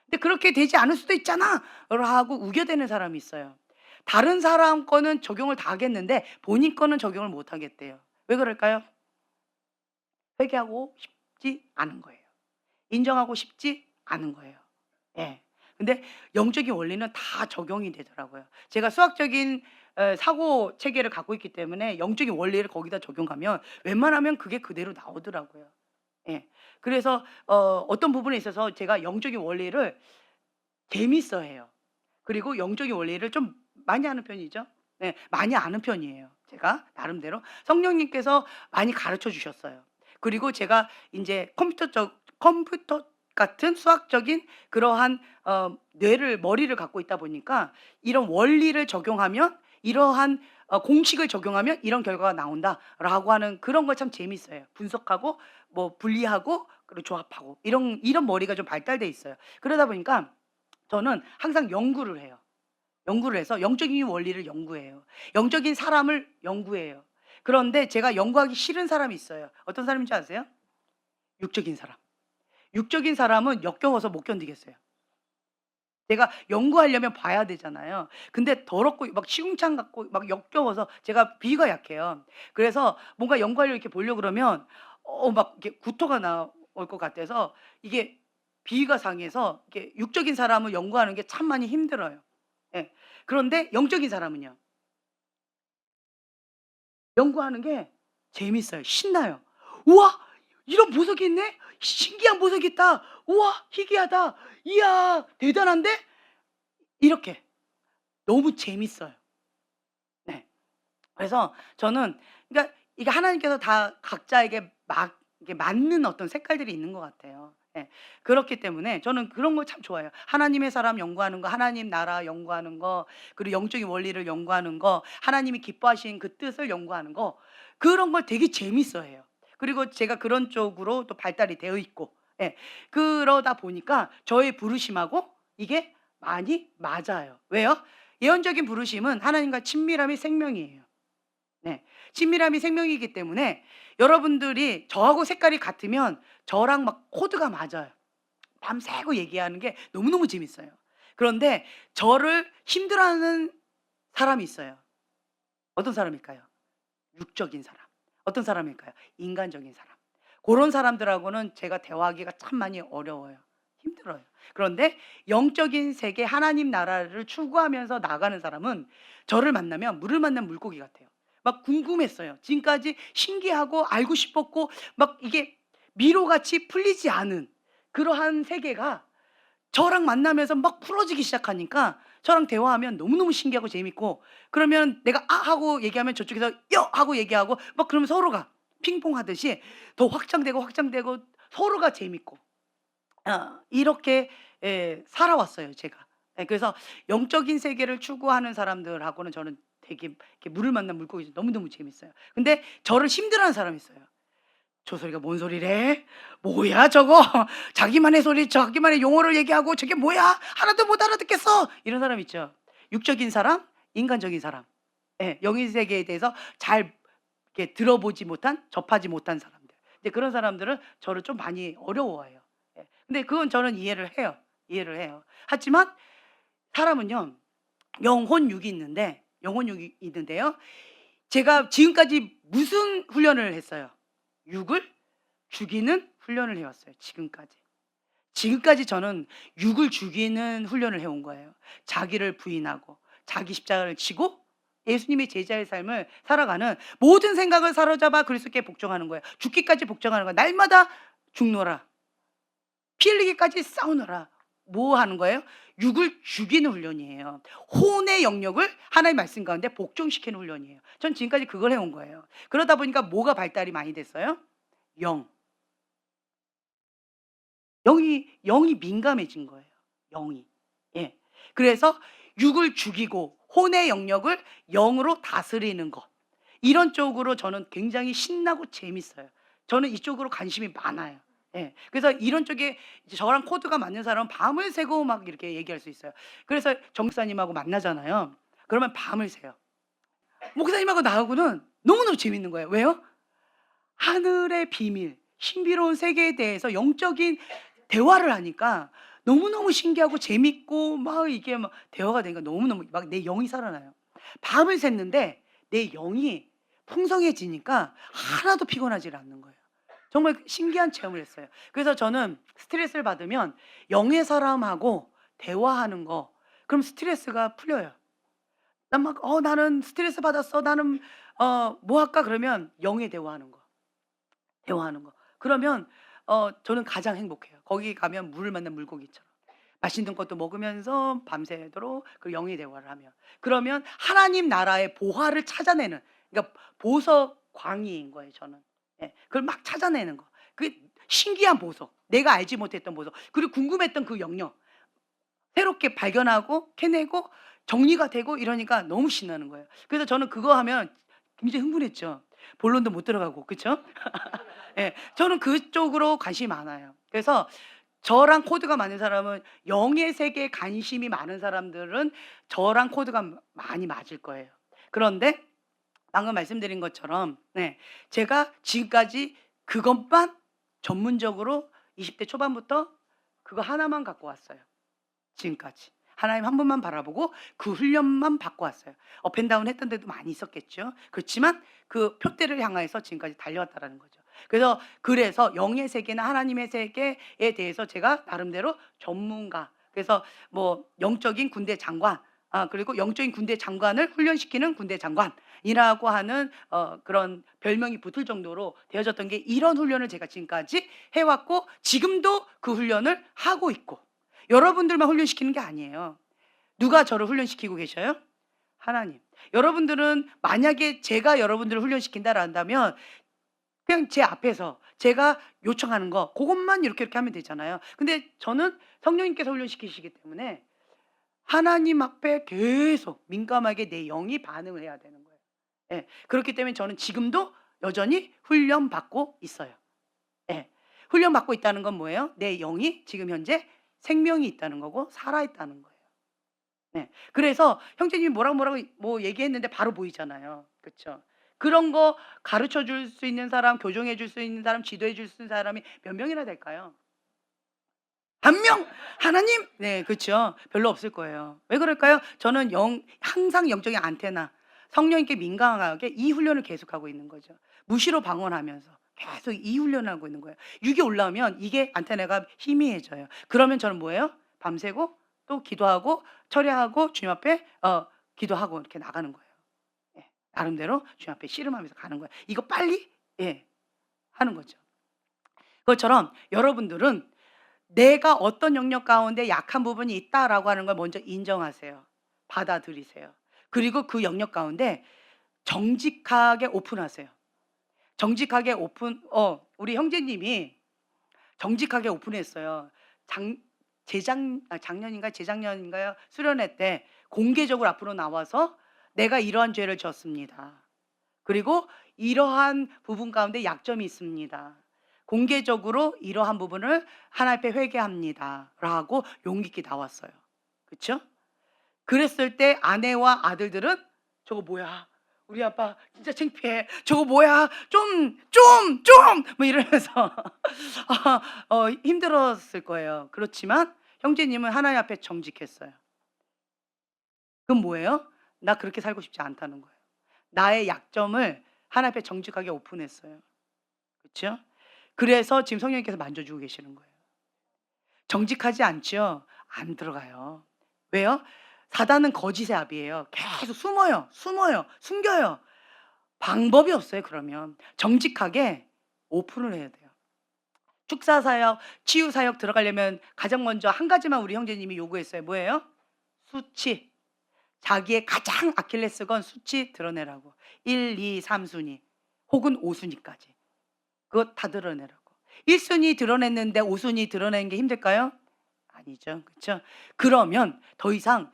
S1: 근데 그렇게 되지 않을 수도 있잖아 하고 우겨대는 사람이 있어요. 다른 사람 거는 적용을 다 하겠는데 본인 거는 적용을 못 하겠대요. 왜 그럴까요? 회개하고 싶지 않은 거예요. 인정하고 싶지 않은 거예요. 예. 근데 영적인 원리는 다 적용이 되더라고요. 제가 수학적인 사고 체계를 갖고 있기 때문에 영적인 원리를 거기다 적용하면 웬만하면 그게 그대로 나오더라고요. 예. 그래서 어떤 부분에 있어서 제가 영적인 원리를 재밌어 해요. 그리고 영적인 원리를 좀 많이 하는 편이죠. 네. 많이 아는 편이에요. 제가 나름대로. 성령님께서 많이 가르쳐 주셨어요. 그리고 제가 인제 컴퓨터 같은 수학적인 그러한 머리를 갖고 있다 보니까 이런 원리를 적용하면 이러한 공식을 적용하면 이런 결과가 나온다라고 하는 그런 거 참 재밌어요. 분석하고 뭐 분리하고 그리고 조합하고 이런 머리가 좀 발달돼 있어요. 그러다 보니까 저는 항상 연구를 해요. 연구를 해서 영적인 원리를 연구해요. 영적인 사람을 연구해요. 그런데 제가 연구하기 싫은 사람이 있어요. 어떤 사람인지 아세요? 육적인 사람. 육적인 사람은 역겨워서 못 견디겠어요. 제가 연구하려면 봐야 되잖아요. 근데 더럽고 막 시궁창 같고 막 역겨워서 제가 비위가 약해요. 그래서 뭔가 연구하려고 이렇게 보려고 그러면 막 이렇게 구토가 나올 것 같아서 이게 비위가 상해서 이렇게 육적인 사람을 연구하는 게 참 많이 힘들어요. 예. 그런데 영적인 사람은요. 연구하는 게 재밌어요. 신나요. 우와! 이런 보석이 있네? 신기한 보석이 있다. 우와! 희귀하다. 이야! 대단한데? 이렇게 너무 재밌어요. 네. 그래서 저는 그러니까 이게 하나님께서 다 각자에게 이게 맞는 어떤 색깔들이 있는 것 같아요. 예. 그렇기 때문에 저는 그런 걸 참 좋아해요. 하나님의 사람 연구하는 거, 하나님 나라 연구하는 거, 그리고 영적인 원리를 연구하는 거, 하나님이 기뻐하신 그 뜻을 연구하는 거, 그런 걸 되게 재밌어해요. 그리고 제가 그런 쪽으로 또 발달이 되어 있고, 예. 그러다 보니까 저의 부르심하고 이게 많이 맞아요. 왜요? 예언적인 부르심은 하나님과 친밀함이 생명이에요. 네. 친밀함이 생명이기 때문에 여러분들이 저하고 색깔이 같으면 저랑 막 코드가 맞아요. 밤새고 얘기하는 게 너무너무 재밌어요. 그런데 저를 힘들어하는 사람이 있어요. 어떤 사람일까요? 육적인 사람. 어떤 사람일까요? 인간적인 사람. 고런 사람들하고는 제가 대화하기가 참 많이 어려워요. 힘들어요. 그런데 영적인 세계 하나님 나라를 추구하면서 나가는 사람은 저를 만나면 물을 만난 물고기 같아요. 막 궁금했어요. 지금까지 신기하고 알고 싶었고 막 이게 미로같이 풀리지 않은 그러한 세계가 저랑 만나면서 막 풀어지기 시작하니까 저랑 대화하면 너무너무 신기하고 재밌고 그러면 내가 "아." 하고 얘기하면 저쪽에서 "여." 하고 얘기하고 막 그러면 서로가 핑퐁하듯이 더 확장되고 확장되고 서로가 재밌고 이렇게 살아왔어요 제가. 예 그래서 영적인 세계를 추구하는 사람들하고는 저는 되게 이렇게 물을 만난 물고기 너무너무 재밌어요. 근데 저를 힘들어하는 사람이 있어요. "저 소리가 뭔 소리래? 뭐야 저거? 자기만의 소리 자기만의 용어를 얘기하고 저게 뭐야? 하나도 못 알아듣겠어." 이런 사람 있죠. 육적인 사람, 인간적인 사람. 예. 영의 세계에 대해서 잘 이렇게 들어보지 못한 접하지 못한 사람들. 이제 그런 사람들은 저를 좀 많이 어려워해요. 예. 근데 그건 저는 이해를 해요. 이해를 해요. 하지만 사람은요. 영혼육이 있는데 영혼육이 있는데요. 제가 지금까지 무슨 훈련을 했어요? 육을 죽이는 훈련을 해 왔어요 지금까지. 지금까지 저는 육을 죽이는 훈련을 해온 거예요. 자기를 부인하고 자기 십자가를 지고 예수님의 제자의 삶을 살아가는 모든 생각을 사로잡아 그리스도께 복종하는 거예요. 죽기까지 복종하는 거예요. 날마다 죽노라. 피 흘리기까지 싸우느라 뭐 하는 거예요? 육을 죽이는 훈련이에요. 혼의 영역을 하나님의 말씀 가운데 복종시키는 훈련이에요. 전 지금까지 그걸 해온 거예요. 그러다 보니까 뭐가 발달이 많이 됐어요? 영. 영이 민감해진 거예요. 영이. 예. 그래서 육을 죽이고 혼의 영역을 영으로 다스리는 것. 이런 쪽으로 저는 굉장히 신나고 재밌어요. 저는 이쪽으로 관심이 많아요. 예. 그래서 이런 쪽에 이제 저랑 코드가 맞는 사람은 밤을 새고 막 이렇게 얘기할 수 있어요. 그래서 정 목사님하고 만나잖아요. 그러면 밤을 새요. 목사님하고 나하고는 너무너무 재밌는 거예요. 왜요? 하늘의 비밀, 신비로운 세계에 대해서 영적인 대화를 하니까 너무너무 신기하고 재밌고 막 이게 막 대화가 되니까 너무너무 막 내 영이 살아나요. 밤을 샜는데 내 영이 풍성해지니까 하나도 피곤하지 않는 거예요. 정말 신기한 체험을 했어요. 그래서 저는 스트레스를 받으면 영의 사람하고 대화하는 거, 그럼 스트레스가 풀려요. 난 막 나는 스트레스 받았어. 나는 뭐 할까? 그러면 영의 대화하는 거. 그러면 저는 가장 행복해요. 거기 가면 물을 만난 물고기처럼 맛있는 것도 먹으면서 밤새도록 그 영의 대화를 하면, 그러면 하나님 나라의 보화를 찾아내는, 그러니까 보석 광이인 거예요. 저는 그걸 막 찾아내는 거, 그 신기한 보석, 내가 알지 못했던 보석, 그리고 궁금했던 그 영역 새롭게 발견하고 캐내고 정리가 되고 이러니까 너무 신나는 거예요. 그래서 저는 그거 하면 굉장히 흥분했죠. 본론도 못 들어가고, 그쵸? 예, 저는 그쪽으로 관심이 많아요. 그래서 저랑 코드가 맞는 사람은, 영의 세계에 관심이 많은 사람들은 저랑 코드가 많이 맞을 거예요. 그런데 방금 말씀드린 것처럼 제가 지금까지 그것만 전문적으로 20대 초반부터 그거 하나만 갖고 왔어요. 지금까지 하나님 한 분만 바라보고 그 훈련만 받고 왔어요. 업앤다운 했던 데도 많이 있었겠죠. 그렇지만 그 표대를 향해서 지금까지 달려왔다라는 거죠. 그래서 영의 세계나 하나님의 세계에 대해서 제가 나름대로 전문가, 그래서 뭐 영적인 군대 장관, 그리고 영적인 군대 장관을 훈련시키는 군대 장관이라고 하는 그런 별명이 붙을 정도로 되어졌던 게, 이런 훈련을 제가 지금까지 해왔고 지금도 그 훈련을 하고 있고, 여러분들만 훈련시키는 게 아니에요. 누가 저를 훈련시키고 계셔요? 하나님. 여러분들은 만약에 제가 여러분들을 훈련시킨다라 한다면 그냥 제 앞에서 제가 요청하는 거 그것만 이렇게 하면 되잖아요. 근데 저는 성령님께서 훈련시키시기 때문에 하나님 앞에 계속 민감하게 내 영이 반응을 해야 되는 거예요. 예. 그렇기 때문에 저는 지금도 여전히 훈련받고 있어요. 예. 훈련받고 있다는 건 뭐예요? 내 영이 지금 현재 생명이 있다는 거고 살아있다는 거예요. 네. 그래서 형제님이 뭐라고 뭐 얘기했는데 바로 보이잖아요. 그렇죠? 그런 거 가르쳐 줄 수 있는 사람, 교정해 줄 수 있는 사람, 지도해 줄 수 있는 사람이 몇 명이나 될까요? 한 명? 하나님? 네, 그렇죠. 별로 없을 거예요. 왜 그럴까요? 저는 항상 영적인 안테나, 성령님께 민감하게 이 훈련을 계속하고 있는 거죠. 무시로 방언하면서 계속 이 훈련을 하고 있는 거예요. 6이 올라오면 이게 안테나가 희미해져요. 그러면 저는 뭐예요? 밤새고 또 기도하고 처리하고 주님 앞에 기도하고 이렇게 나가는 거예요. 예, 나름대로 주님 앞에 씨름하면서 가는 거예요. 이거 빨리 하는 거죠. 그것처럼 여러분들은 내가 어떤 영역 가운데 약한 부분이 있다라고 하는 걸 먼저 인정하세요. 받아들이세요. 그리고 그 영역 가운데 정직하게 오픈하세요. 정직하게 우리 형제님이 정직하게 오픈했어요. 작년인가 재작년인가요? 수련회 때 공개적으로 앞으로 나와서 내가 이러한 죄를 졌습니다. 그리고 이러한 부분 가운데 약점이 있습니다. 공개적으로 이러한 부분을 하나님 앞에 회개합니다. 라고 용기 있게 나왔어요. 그렇죠? 그랬을 때 아내와 아들들은 저거 뭐야? 우리 아빠 진짜 창피해. 저거 뭐야? 좀 뭐 이러면서 힘들었을 거예요. 그렇지만 형제님은 하나님 앞에 정직했어요. 그건 뭐예요? 나 그렇게 살고 싶지 않다는 거예요. 나의 약점을 하나님 앞에 정직하게 오픈했어요. 그렇죠? 그래서 지금 성령님께서 만져주고 계시는 거예요. 정직하지 않죠? 안 들어가요. 왜요? 사단은 거짓의 압이에요. 계속 숨어요. 숨겨요. 방법이 없어요. 그러면 정직하게 오픈을 해야 돼요. 축사 사역, 치유 사역 들어가려면 가장 먼저 한 가지만 우리 형제님이 요구했어요. 뭐예요? 수치. 자기의 가장 아킬레스건 수치 드러내라고. 1, 2, 3순위 혹은 5순위까지. 그거 다 드러내라고. 1순위 드러냈는데 5순위 드러내는 게 힘들까요? 아니죠. 그렇죠? 그러면 더 이상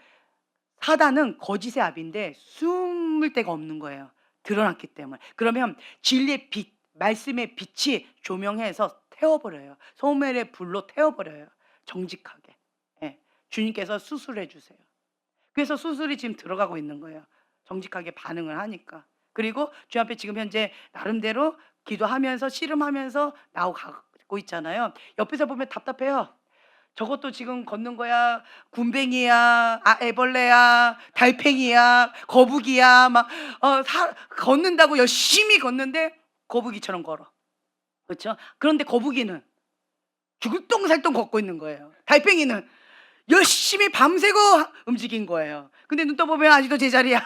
S1: 사단은 거짓의 압인데 숨을 데가 없는 거예요. 드러났기 때문에. 그러면 진리의 빛, 말씀의 빛이 조명해서 태워버려요. 소멸의 불로 태워버려요. 정직하게. 예. 주님께서 수술해 주세요. 그래서 수술이 지금 들어가고 있는 거예요. 정직하게 반응을 하니까. 그리고 주 앞에 지금 현재 나름대로 기도하면서 씨름하면서 나오고 있잖아요. 옆에서 보면 답답해요. 저것도 지금 걷는 거야. 군뱅이야, 애벌레야, 달팽이야, 거북이야. 막 걷는다고 열심히 걷는데 거북이처럼 걸어. 그렇죠? 그런데 거북이는 죽을 똥살똥 걷고 있는 거예요. 달팽이는 열심히 밤새고 움직인 거예요. 근데 눈 떠보면 아직도 제자리야.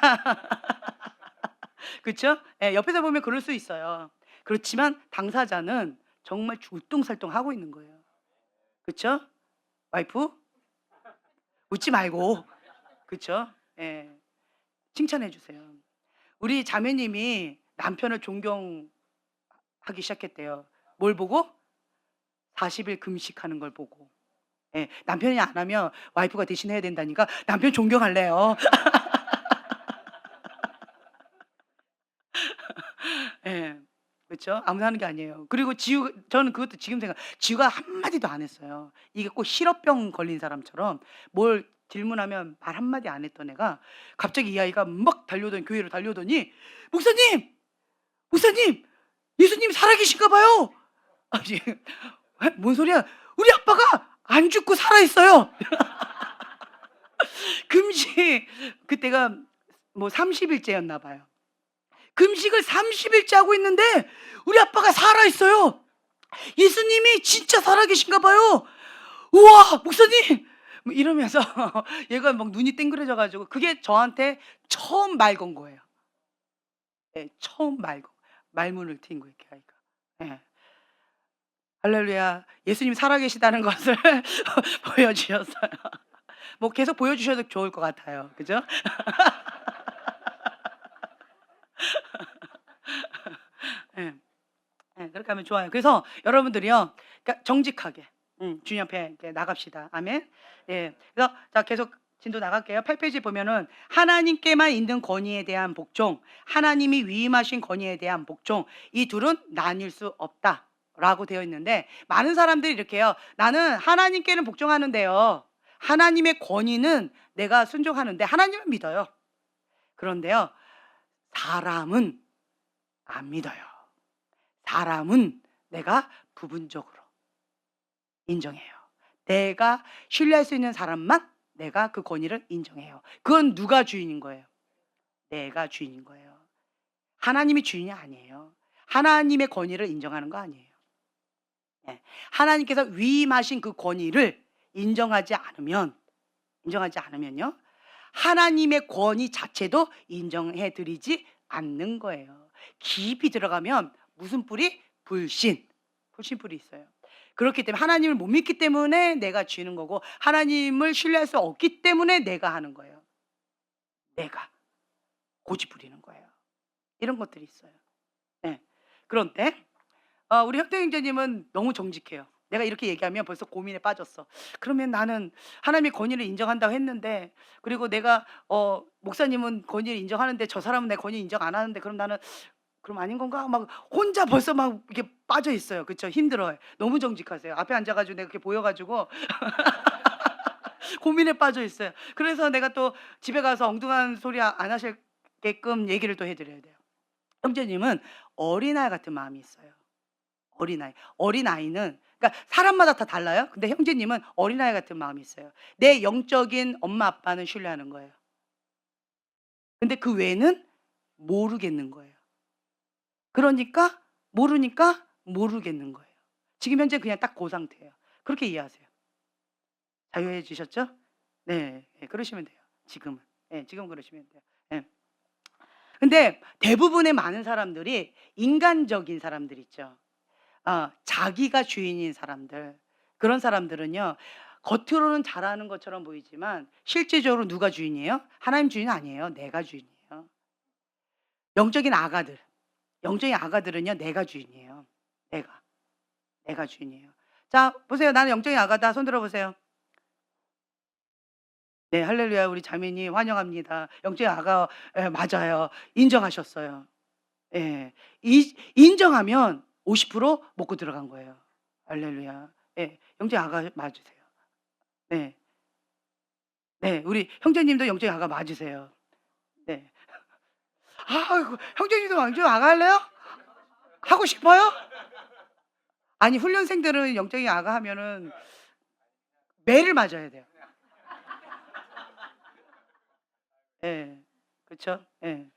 S1: 그렇죠? 예, 옆에서 보면 그럴 수 있어요. 그렇지만 당사자는 정말 죽을 똥살똥 하고 있는 거예요. 그렇죠? 와이프 웃지 말고. 그렇죠? 예. 칭찬해 주세요. 우리 자매님이 남편을 존경하기 시작했대요. 뭘 보고? 40일 금식하는 걸 보고. 예. 남편이 안 하면 와이프가 대신 해야 된다니까 남편 존경할래요. 예. 그렇죠? 아무나 하는 게 아니에요. 그리고 저는 그것도 지금 지우가 한마디도 안 했어요. 이게 꼭 실업병 걸린 사람처럼 뭘 질문하면 말 한마디 안 했던 애가 갑자기 이 아이가 막 교회로 달려오더니 목사님! 목사님! 예수님 살아계신가 봐요. 아니, 뭔 소리야? 우리 아빠가 안 죽고 살아있어요. 금식 그때가 뭐 30일째였나 봐요. 금식을 30일째 하고 있는데 우리 아빠가 살아있어요. 예수님이 진짜 살아계신가 봐요. 우와 목사님 뭐 이러면서 얘가 막 눈이 땡그레져 가지고 그게 저한테 처음 말 건 거예요. 예, 처음 말문을 트인 거예요, 그 아이가. 예. 할렐루야. 예수님 살아계시다는 것을 보여주셨어요. 뭐 계속 보여주셔도 좋을 것 같아요. 그죠? 예. 예, 그렇게 하면 좋아요. 그래서 여러분들이요, 그러니까 정직하게 주님 앞에 이렇게 나갑시다. 아멘. 예. 그래서 자 계속 진도 나갈게요. 8페이지 보면은 하나님께만 있는 권위에 대한 복종, 하나님이 위임하신 권위에 대한 복종, 이 둘은 나뉠 수 없다라고 되어 있는데 많은 사람들이 이렇게요. 나는 하나님께는 복종하는데요. 하나님의 권위는 내가 순종하는데 하나님은 믿어요. 그런데요, 사람은 안 믿어요. 사람은 내가 부분적으로 인정해요. 내가 신뢰할 수 있는 사람만 내가 그 권위를 인정해요. 그건 누가 주인인 거예요? 내가 주인인 거예요. 하나님이 주인이 아니에요. 하나님의 권위를 인정하는 거 아니에요. 네. 하나님께서 위임하신 그 권위를 인정하지 않으면요, 하나님의 권위 자체도 인정해 드리지 않는 거예요. 깊이 들어가면 무슨 뿌리? 불신뿌리 있어요. 그렇기 때문에 하나님을 못 믿기 때문에 내가 쥐는 거고 하나님을 신뢰할 수 없기 때문에 내가 하는 거예요. 내가 고집 부리는 거예요. 이런 것들이 있어요. 네. 그런데 우리 형태형제님은 너무 정직해요. 내가 이렇게 얘기하면 벌써 고민에 빠졌어. 그러면 나는 하나님의 권위를 인정한다고 했는데, 그리고 내가 목사님은 권위를 인정하는데 저 사람은 내 권위 인정 안 하는데 그럼 나는 그럼 아닌 건가? 막 혼자 벌써 막 이렇게 빠져 있어요. 그렇죠? 힘들어요. 너무 정직하세요. 앞에 앉아가지고 내가 이렇게 보여가지고 고민에 빠져 있어요. 그래서 내가 또 집에 가서 엉뚱한 소리 안 하실게끔 얘기를 또 해드려야 돼요. 형제님은 어린아이 같은 마음이 있어요. 어린아이는 그러니까 사람마다 다 달라요. 근데 형제님은 어린아이 같은 마음이 있어요. 내 영적인 엄마 아빠는 신뢰하는 거예요. 근데 그 외에는 모르겠는 거예요. 그러니까 모르겠는 거예요. 지금 현재 그냥 딱 그 상태예요. 그렇게 이해하세요. 자유해지셨죠? 네, 네, 그러시면 돼요. 지금은. 네, 지금 그러시면 돼요. 네. 근데 대부분의 많은 사람들이 인간적인 사람들 있죠. 자기가 주인인 사람들, 그런 사람들은요. 겉으로는 잘하는 것처럼 보이지만 실제적으로 누가 주인이에요? 하나님 주인 아니에요. 내가 주인이에요. 영적인 아가들. 영적인 아가들은요. 내가 주인이에요. 내가 주인이에요. 자, 보세요. 나는 영적인 아가다. 손 들어 보세요. 네, 할렐루야. 우리 자매님 환영합니다. 영적인 아가 맞아요. 인정하셨어요. 예. 인정하면 50% 먹고 들어간 거예요. 할렐루야. 예. 영적인 아가 맞으세요. 네. 네. 우리 형제님도 영적인 아가 맞으세요. 네. 아이고, 형제님도 영적인 아가 할래요? 하고 싶어요? 아니, 훈련생들은 영적인 아가 하면은 매를 맞아야 돼요. 예. 그쵸? 예.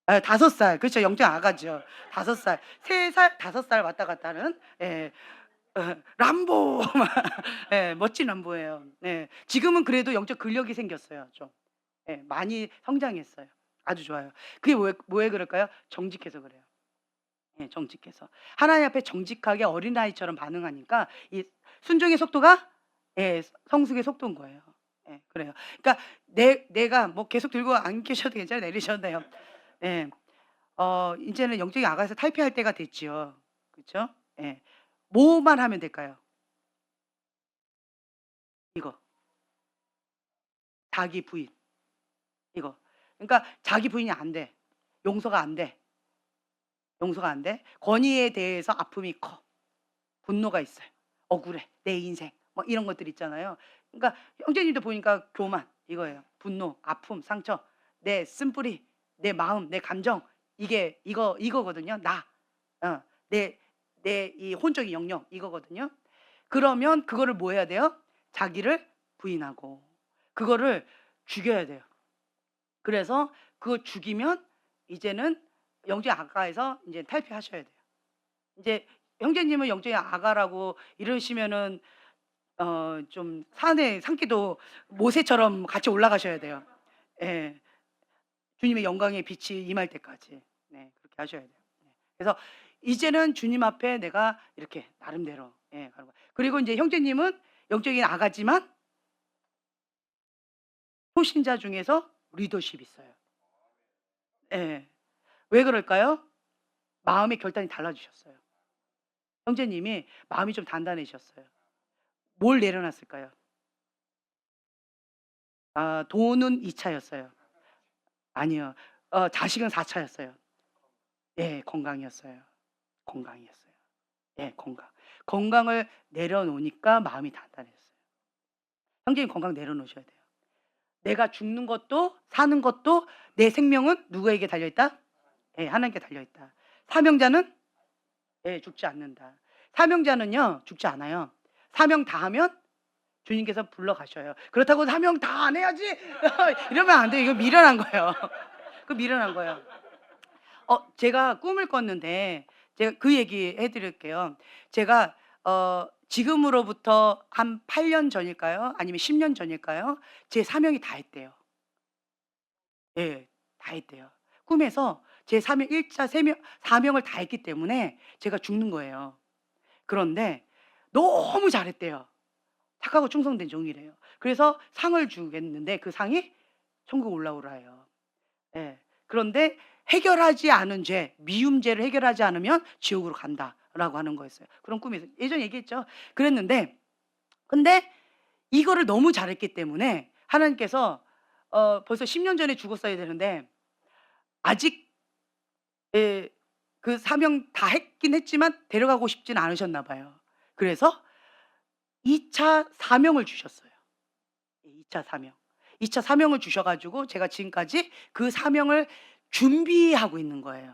S1: 5살. 그렇죠. 영적 아가죠. 5살. 3살, 5살 왔다 갔다 하는 예. 람보 막 멋진 람보예요. 네. 지금은 그래도 영적 근력이 생겼어요 좀. 예. 많이 성장했어요. 아주 좋아요. 그게 뭐에 그럴까요? 정직해서 그래요. 예, 정직해서. 하나님 앞에 정직하게 어린아이처럼 반응하니까 이 순종의 속도가 예, 성숙의 속도인 거예요. 예, 그래요. 그러니까 내가 뭐 계속 들고 안 계셔도 괜찮아요. 내리셔도 돼요. 예. 인제는 영적인 아가에서 탈피할 때가 됐지요. 그쵸? 예. 뭐만 하면 될까요? 이거. 자기 부인. 이거. 그러니까 자기 부인이 안 돼. 용서가 안 돼. 용서가 안 돼. 권위에 대해서 아픔이 커. 분노가 있어요. 억울해. 내 인생. 뭐 이런 것들 있잖아요. 그러니까 형제님도 보니까 교만 이거예요. 분노, 아픔, 상처, 내 쓴뿌리, 내 마음, 내 감정 이게 이거거든요. 나. 내 이 혼적인 영역 이거거든요. 그러면 그거를 뭐 해야 돼요? 자기를 부인하고 그거를 죽여야 돼요. 그래서 그거 죽이면 이제는 영적 아가에서 인제 탈피하셔야 돼요. 인제 형제님은 영적인 아가라고 이러시면은 좀 산에 산기도 모세처럼 같이 올라가셔야 돼요. 예. 주님의 영광의 빛이 임할 때까지. 네. 그렇게 하셔야 돼요. 네. 그래서 이제는 주님 앞에 내가 이렇게 나름대로 예 가는 거예요. 그리고 인제 형제님은 영적인 아가지만 초신자 중에서 리더십이 있어요. 예. 왜 그럴까요? 마음의 결단이 달라지셨어요. 형제님이 마음이 좀 단단해지셨어요. 뭘 내려놨을까요? 돈은 2 차였어요. 아니요. 자식은 4 차였어요. 예. 건강이었어요. 건강이었어요. 예. 건강. 건강을 내려놓으니까 마음이 단단해졌어요. 형제님 건강 내려놓으셔야 돼요. 내가 죽는 것도 사는 것도 내 생명은 누구에게 달려 있다? 예. 하나님께 달려 있다. 사명자는 예. 죽지 않는다. 사명자는요. 죽지 않아요. 사명 다하면 주님께서 불러가셔요. 그렇다고 사명 다 안 해야지 이러면 안 돼요. 이거 미련한 거예요. 그거 미련한 거예요. 제가 꿈을 꿨는데 제가 그 얘기 해 드릴게요. 제가 지금으로부터 한 8년 전일까요? 아니면 10년 전일까요? 제 사명이 다 했대요. 예. 다 했대요. 꿈에서 제 사명 1차 사명을 다 했기 때문에 제가 죽는 거예요. 그런데 너무 잘했대요. 착하고 충성된 종이래요. 그래서 상을 주겠는데 그 상이 천국 올라오라예요. 예. 그런데 해결하지 않은 죄, 미움죄를 해결하지 않으면 지옥으로 간다라고 하는 거였어요. 그런 꿈이 예전에 얘기했죠. 그랬는데 근데 이거를 너무 잘했기 때문에 하나님께서 벌써 10년 전에 죽었어야 되는데 아직 예 그 사명 다 했긴 했지만 데려가고 싶진 않으셨나 봐요. 그래서 2차 사명을 주셨어요. 2차 사명. 2차 사명을 주셔 가지고 제가 지금까지 그 사명을 준비하고 있는 거예요.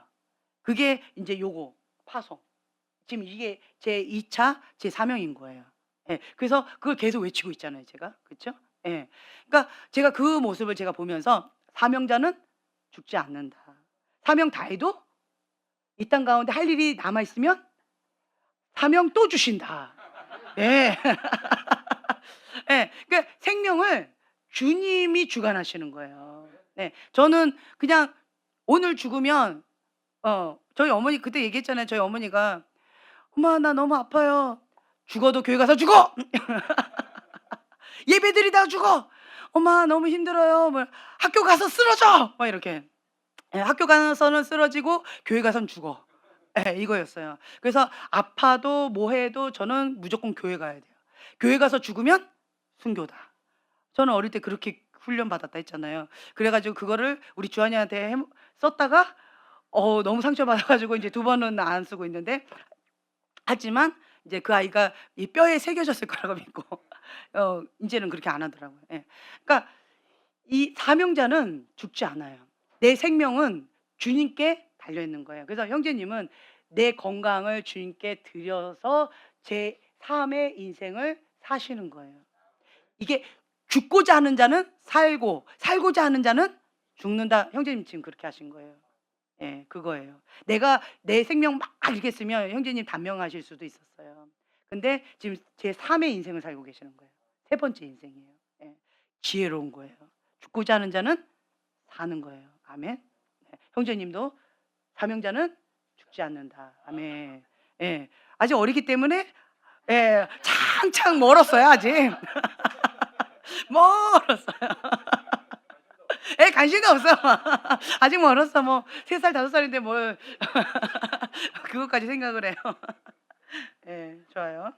S1: 그게 인제 요거 파송. 지금 이게 제 2차 제 사명인 거예요. 예. 그래서 그걸 계속 외치고 있잖아요 제가. 그쵸? 예. 그러니까 제가 그 모습을 제가 보면서 '사명자는 죽지 않는다. 사명 다 해도 이 땅 가운데 할 일이 남아 있으면 사명 또 주신다.' 예. 예. 그러니까 생명을 주님이 주관하시는 거예요. 네. 저는 그냥 오늘 죽으면 저희 어머니 그때 얘기했잖아요. 저희 어머니가 엄마 나 너무 아파요. 죽어도 교회 가서 죽어. 예배드리다가 죽어. 엄마 너무 힘들어요. 뭐 학교 가서 쓰러져. 막 이렇게. 예, 학교 가서는 쓰러지고 교회 가서는 죽어. 예, 이거였어요. 그래서 아파도 뭐 해도 저는 무조건 교회 가야 돼요. 교회 가서 죽으면 순교다. 저는 어릴 때 그렇게 훈련 받았다 했잖아요. 그래 가지고 그거를 우리 주한이한테 썼다가 너무 상처받아 가지고 이제 두 번은 안 쓰고 있는데, 하지만 이제 그 아이가 이 뼈에 새겨졌을 거라고 믿고 인제는 그렇게 안 하더라고요. 예. 그러니까 이 사명자는 죽지 않아요. 내 생명은 주님께 달려 있는 거예요. 그래서 형제님은 내 건강을 주님께 드려서 제 삶의 인생을 사시는 거예요. 이게 죽고자 하는 자는 살고 살고자 하는 자는 죽는다. 형제님 지금 그렇게 하신 거예요. 예, 그거예요. 내가 내 생명 막 이렇게 쓰면 형제님 단명하실 수도 있었어요. 근데 지금 제 3의 인생을 살고 계시는 거예요. 세 번째 인생이에요. 예. 지혜로운 거예요. 죽고자 하는 자는 사는 거예요. 아멘. 네. 형제님도 사명자는 죽지 않는다. 아멘. 예. 아직 어리기 때문에 예, 창창 멀었어요, 아직. 멀었어요. 에 관심도 없어. 아직 멀었어. 뭐 3살 5살인데 뭘 그것까지 생각을 해요. 예, 좋아요.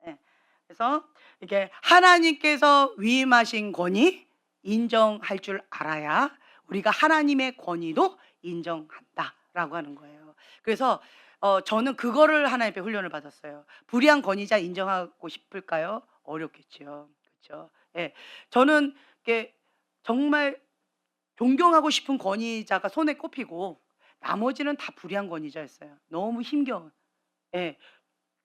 S1: 예. 그래서 이게 하나님께서 위임하신 권위 인정할 줄 알아야 우리가 하나님의 권위도 인정한다라고 하는 거예요. 그래서 저는 그거를 하나님께 훈련을 받았어요. 불의한 권위자 인정하고 싶을까요? 어렵겠죠. 그렇죠? 예. 저는 이게 정말 존경하고 싶은 권위자가 손에 꼽히고 나머지는 다 불의한 권위자였어요. 너무 힘겨운. 예.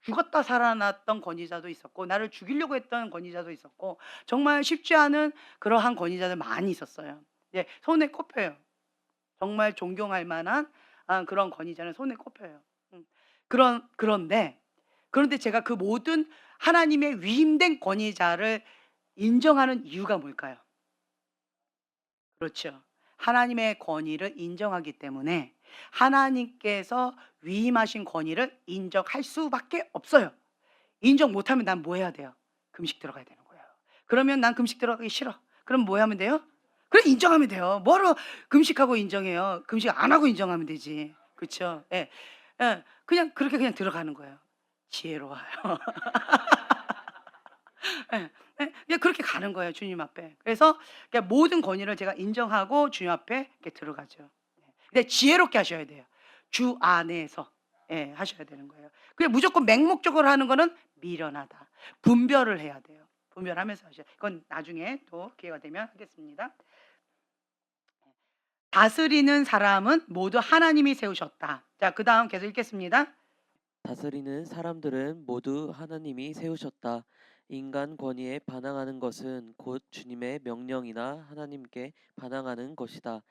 S1: 죽었다 살아났던 권위자도 있었고 나를 죽이려고 했던 권위자도 있었고 정말 쉽지 않은 그러한 권위자들 많이 있었어요. 예. 손에 꼽혀요. 정말 존경할 만한 그런 권위자는 손에 꼽혀요. 그런데 제가 그 모든 하나님의 위임된 권위자를 인정하는 이유가 뭘까요? 그렇죠. 하나님의 권위를 인정하기 때문에 하나님께서 위임하신 권위를 인정할 수밖에 없어요. 인정 못하면 난 뭐 해야 돼요? 금식 들어가야 되는 거예요. 그러면 난 금식 들어가기 싫어. 그럼 뭐 하면 돼요? 그래 인정하면 돼요. 뭐하러 금식하고 인정해요. 금식 안 하고 인정하면 되지. 그렇죠? 예. 예. 그냥 그렇게 그냥 들어가는 거예요. 지혜로워요. 예. 예. 그냥 그렇게 가는 거예요, 주님 앞에. 그래서 그냥 모든 권위를 제가 인정하고 주님 앞에 이렇게 들어가죠. 예. 근데 지혜롭게 하셔야 돼요. 주 안에서. 예, 하셔야 되는 거예요. 그냥 무조건 맹목적으로 하는 거는 미련하다. 분별을 해야 돼요. 분별하면서 하셔야. 그건 나중에 또 기회가 되면 하겠습니다. 다스리는 사람은 모두 하나님이 세우셨다. 자, 그다음 계속 읽겠습니다.
S2: 다스리는 사람들은 모두 하나님이 세우셨다. 인간 권위에 반항하는 것은 곧 주님의 명령이나 하나님께 반항하는 것이다.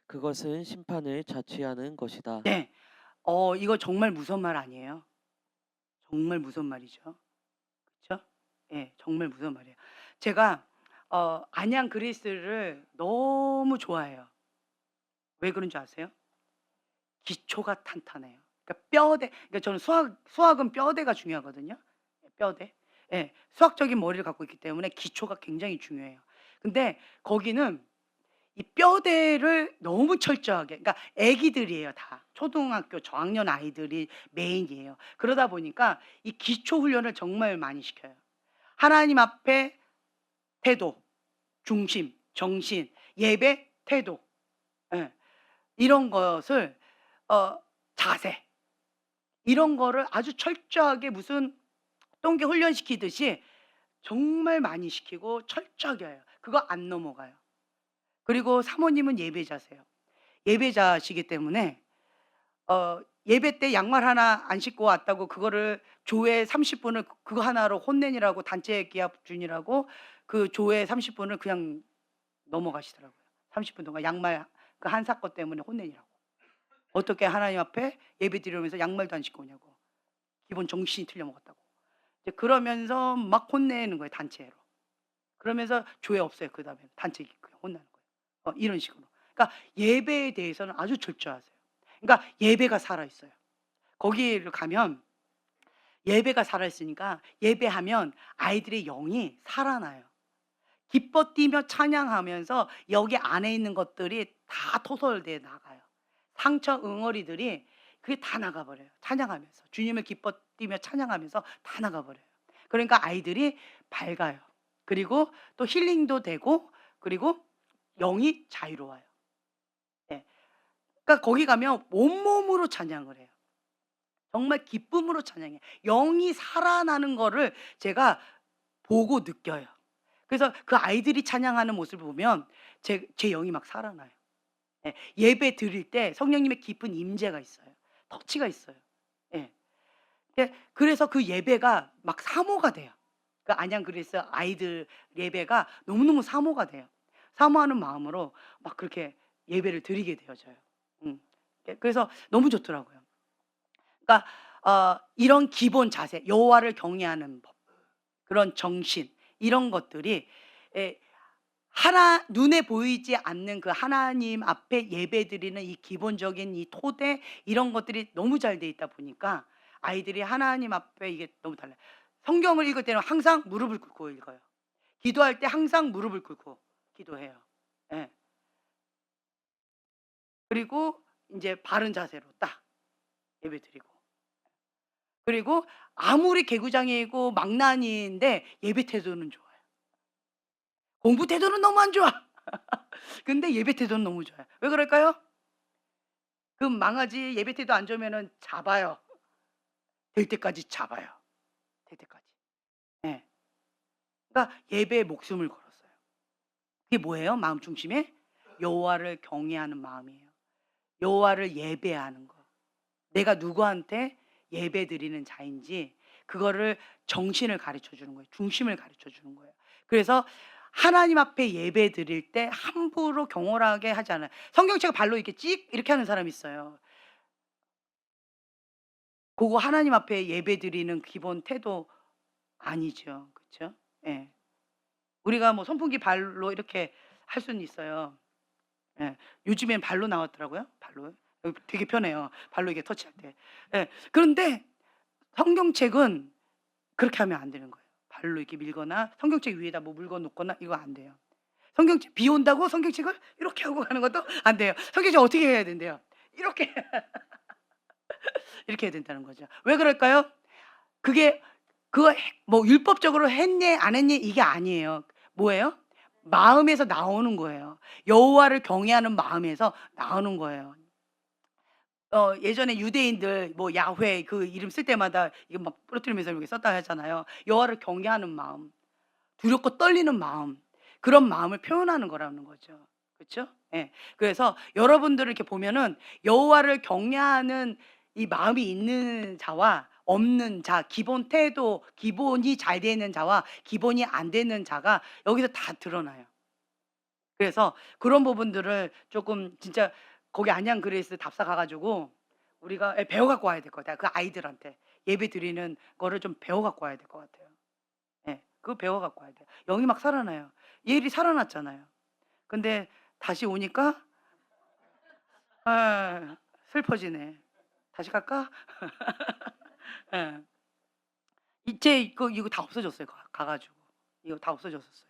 S2: 그것은 심판을 자취하는 것이다.
S1: 네. 이거 정말 무서운 말 아니에요? 정말 무서운 말이죠. 그렇죠? 예, 정말 무서운 말이에요. 제가 안양 그리스를 너무 좋아해요. 왜 그런 줄 아세요? 기초가 탄탄해요. 그러니까 그러니까 저는 수학은 뼈대가 중요하거든요. 예, 뼈대. 예, 수학적인 머리를 갖고 있기 때문에 기초가 굉장히 중요해요. 근데 거기는 이 뼈대를 너무 철저하게, 그러니까 애기들이에요 다. 초등학교 저학년 아이들이 메인이에요. 그러다 보니까 이 기초 훈련을 정말 많이 시켜요. 하나님 앞에 태도, 중심, 정신, 예배, 태도. 예. 이런 것을 자세 이런 거를 아주 철저하게 무슨 똥개 훈련시키듯이 정말 많이 시키고 철저하게 해요. 그거 안 넘어가요. 그리고 사모님은 예배자세요. 예배자시기 때문에 예배 때 양말 하나 안 신고 왔다고 그거를 조회 30분을 그거 하나로 혼내니라고 단체 기합 중이라고 그 조회 30분을 그냥 넘어가시더라고요. 30분 동안 양말 그 한 사건 때문에 혼내니라고. 어떻게 하나님 앞에 예배 드리면서 양말도 안 신고 오냐고. 기본 정신이 틀려 먹었다고. 이제 그러면서 막 혼내는 거예요, 단체로. 그러면서 조회 없어요. 그다음에 단체 그냥 혼나는 거예요. 이런 식으로. 그러니까 예배에 대해서는 아주 철저하세요. 그러니까 예배가 살아 있어요. 거기를 가면 예배가 살아있으니까 예배하면 아이들의 영이 살아나요. 기뻐 뛰며 찬양하면서 여기 안에 있는 것들이 다 토설돼 나가요. 상처 응어리들이 그게 다 나가버려요. 찬양하면서 주님을 기뻐 뛰며 찬양하면서 다 나가버려요. 그러니까 아이들이 밝아요. 그리고 또 힐링도 되고, 그리고 영이 자유로워요. 예. 그러니까 거기 가면 온몸으로 찬양을 해요. 정말 기쁨으로 찬양해요. 영이 살아나는 거를 제가 보고 느껴요. 그래서 그 아이들이 찬양하는 모습을 보면 제 영이 막 살아나요. 예. 예배 드릴 때 성령님의 깊은 임재가 있어요. 터치가 있어요. 예. 그래서 그 예배가 막 사모가 돼요. 그 안양 그리스 아이들 예배가 너무너무 사모가 돼요. 사모하는 마음으로 막 그렇게 예배를 드리게 되어져요. 음. 그래서 너무 좋더라고요. 그러니까 이런 기본 자세, 여호와를 경외하는 법, 그런 정신, 이런 것들이 예, 하나 눈에 보이지 않는 그 하나님 앞에 예배드리는 이 기본적인 이 토대, 이런 것들이 너무 잘 돼 있다 보니까 아이들이 하나님 앞에 이게 너무 달라요. 성경을 읽을 때는 항상 무릎을 꿇고 읽어요. 기도할 때 항상 무릎을 꿇고 기도해요. 예. 그리고 이제 바른 자세로 딱 예배드리고, 그리고 아무리 개구장이고 망나니인데 예배 태도는 좋아요. 공부 태도는 너무 안 좋아. 근데 예배 태도는 너무 좋아요. 왜 그럴까요? 그 망아지 예배 태도 안 좋으면은 잡아요. 될 때까지 잡아요. 될 때까지. 예. 그러니까 예배에 목숨을 걸었어요. 그게 뭐예요? 마음 중심에 여호와를 경외하는 마음이에요. 여호와를 예배하는 거. 내가 누구한테 예배드리는 자인지 그거를 정신을 가르쳐 주는 거예요. 중심을 가르쳐 주는 거예요. 그래서 하나님 앞에 예배드릴 때 함부로 경홀하게 하지 않아요. 성경책을 발로 이렇게 찍 이렇게 하는 사람이 있어요. 그거 하나님 앞에 예배드리는 기본 태도 아니죠. 그렇죠? 예. 우리가 뭐 선풍기 발로 이렇게 할 수는 있어요. 예. 요즘엔 발로 나왔더라고요. 발로. 되게 편해요. 발로 이렇게 터치할 때. 예. 그런데 성경책은 그렇게 하면 안 되는 거예요. 발로 이렇게 밀거나 성경책 위에다 뭐 물건 놓거나 이거 안 돼요. 성경책 비 온다고 성경책을 이렇게 하고 가는 것도 안 돼요. 성경책 어떻게 해야 된대요? 이렇게 이렇게 해야 된다는 거죠. 왜 그럴까요? 그게 그거 뭐 율법적으로 했네 안 했네 이게 아니에요. 뭐예요? 마음에서 나오는 거예요. 여호와를 경외하는 마음에서 나오는 거예요. 예전에 유대인들 뭐 야훼 그 이름 쓸 때마다 이거 막 부르트리면서 이렇게 썼다 하잖아요. 여호와를 경외하는 마음, 두렵고 떨리는 마음, 그런 마음을 표현하는 거라는 거죠. 그렇죠? 예. 그래서 여러분들을 이렇게 보면은 여호와를 경외하는 이 마음이 있는 자와 없는 자, 기본 태도, 기본이 잘 되는 자와 기본이 안 되는 자가 여기서 다 드러나요. 그래서 그런 부분들을 조금 진짜 거기 안양 그레이스 답사 가 가지고 우리가 배워 갖고 와야 될 것 같아요. 그 아이들한테 예배 드리는 거를 좀 배워 갖고 와야 될 것 같아요. 예. 그거 배워 갖고 와야 돼요. 영이 막 살아나요. 예일이 살아났잖아요. 근데 다시 오니까 아 슬퍼지네. 다시 갈까? 예. 이제 이거 다 없어졌어요. 가 가지고. 이거 다 없어졌었어요.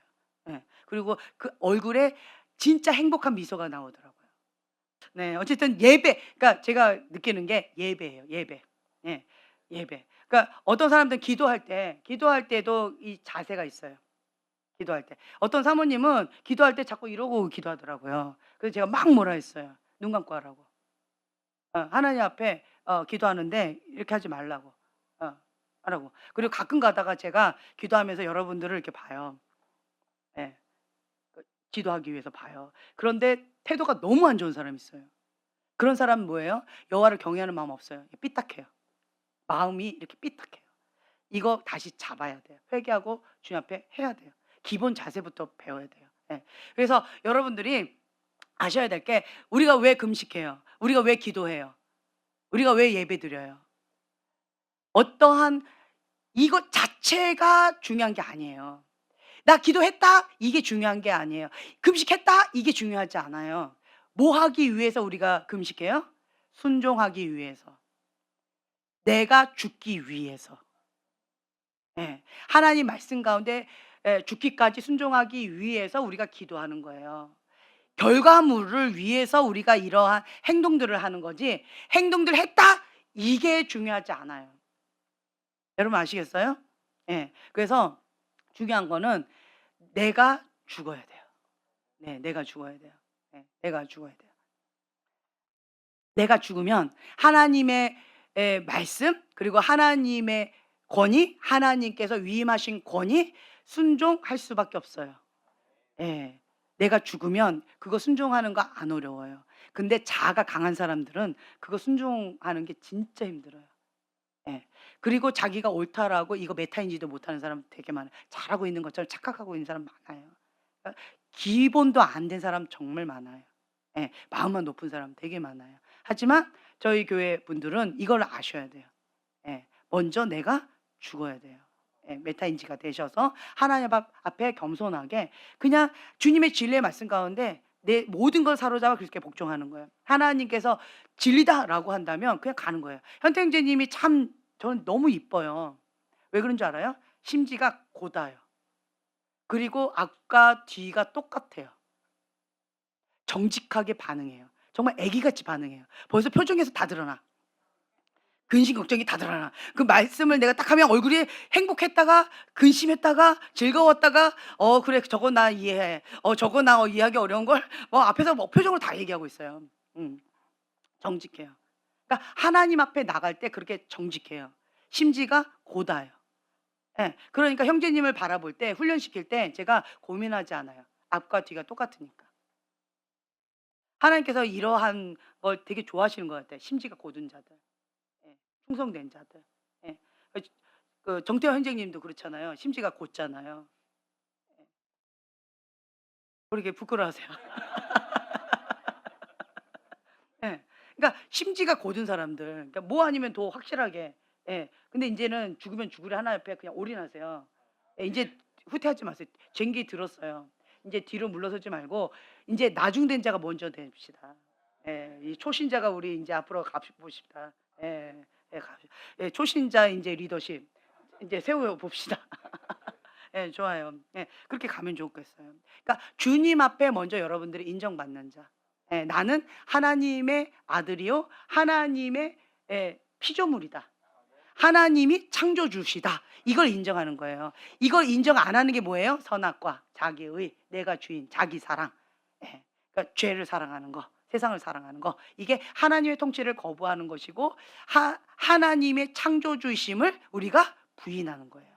S1: 예. 그리고 그 얼굴에 진짜 행복한 미소가 나오더라고요. 네. 어쨌든 예배, 그러니까 제가 느끼는 게 예배예요, 예배. 예. 예배. 그러니까 어떤 사람들은 기도할 때도 이 자세가 있어요, 기도할 때. 어떤 사모님은 기도할 때 자꾸 이러고 기도하더라고요. 그래서 제가 막 뭐라 했어요. 눈 감고 하라고. 하나님 앞에 기도하는데 이렇게 하지 말라고. 하라고. 그리고 가끔 가다가 제가 기도하면서 여러분들을 이렇게 봐요. 예. 그 기도하기 위해서 봐요. 그런데 태도가 너무 안 좋은 사람이 있어요. 그런 사람은 뭐예요? 여호와를 경외하는 마음 없어요. 삐딱해요. 마음이 이렇게 삐딱해요. 이거 다시 잡아야 돼요. 회개하고 주님 앞에 해야 돼요. 기본 자세부터 배워야 돼요. 예. 그래서 여러분들이 아셔야 될 게 우리가 왜 금식해요? 우리가 왜 기도해요? 우리가 왜 예배드려요? 어떠한 이것 자체가 중요한 게 아니에요. 나 기도했다 이게 중요한 게 아니에요. 금식했다 이게 중요하지 않아요. 뭐 하기 위해서 우리가 금식해요? 순종하기 위해서. 내가 죽기 위해서. 예. 하나님 말씀 가운데 죽기까지 순종하기 위해서 우리가 기도하는 거예요. 결과물을 위해서 우리가 이러한 행동들을 하는 거지, 행동들 했다 이게 중요하지 않아요. 여러분 아시겠어요? 예. 그래서 중요한 거는 내가 죽어야 돼요. 네, 내가 죽어야 돼요. 네, 내가 죽어야 돼요. 내가 죽으면 하나님의 말씀, 그리고 하나님의 권위, 하나님께서 위임하신 권위 순종할 수밖에 없어요. 예. 내가 죽으면 그거 순종하는 거 안 어려워요. 근데 자아가 강한 사람들은 그거 순종하는 게 진짜 힘들어요. 예. 그리고 자기가 옳다라고 이거 메타인지도 못하는 사람 되게 많아요. 잘하고 있는 것처럼 착각하고 있는 사람 많아요. 그러니까 기본도 안 된 사람 정말 많아요. 예. 마음만 높은 사람 되게 많아요. 하지만 저희 교회 분들은 이걸 아셔야 돼요. 예. 먼저 내가 죽어야 돼요. 예. 메타인지가 되셔서 하나님 앞에 겸손하게 그냥 주님의 진리의 말씀 가운데 내 모든 걸 사로잡아 그렇게 복종하는 거예요. 하나님께서 진리다라고 한다면 그냥 가는 거예요. 현태형제님이 참 저는 너무 이뻐요. 왜 그런 줄 알아요? 심지가 고다요. 그리고 앞과 뒤가 똑같아요. 정직하게 반응해요. 정말 애기같이 반응해요. 벌써 표정에서 다 드러나. 근심 걱정이 다 드러나. 그 말씀을 내가 딱 하면 얼굴이 행복했다가 근심했다가 즐거웠다가 그래 저거 나 이해해. 저거 나 이해하기 어려운 걸 앞에서 표정으로 다 얘기하고 있어요. 정직해요. 그러니까 하나님 앞에 나갈 때 그렇게 정직해요. 심지가 고다요. 예. 그러니까 형제님을 바라볼 때 훈련시킬 때 제가 고민하지 않아요. 앞과 뒤가 똑같으니까. 하나님께서 이러한 걸 되게 좋아하시는 것 같아요. 심지가 고든 자들. 예. 충성된 자들. 예. 그 정태호 형제님도 그렇잖아요. 심지가 곧잖아요. 예. 그렇게 부끄러워하세요. 예. 그러니까 심지가 고든 사람들. 그러니까 뭐 아니면 더 확실하게. 예. 근데 인제는 죽으면 죽으리 하나 옆에 그냥 올인하세요. 예, 인제 후퇴하지 마세요. 쟁기 들었어요. 인제 뒤로 물러서지 말고 인제 나중된 자가 먼저 됩시다. 예. 이 초신자가 우리 인제 앞으로 가 봅시다. 예. 예, 예, 초신자 인제 리더십 인제 세워 봅시다. 예, 좋아요. 예. 그렇게 가면 좋겠어요. 그러니까 주님 앞에 먼저 여러분들이 인정받는 자. 예, 나는 하나님의 아들이요 하나님의 피조물이다. 하나님이 창조주시다. 이걸 인정하는 거예요. 이걸 인정 안 하는 게 뭐예요? 선악과 자기의, 내가 주인, 자기 사랑. 예. 그러니까 죄를 사랑하는 거, 세상을 사랑하는 거. 이게 하나님의 통치를 거부하는 것이고 하나님의 창조주심을 우리가 부인하는 거예요.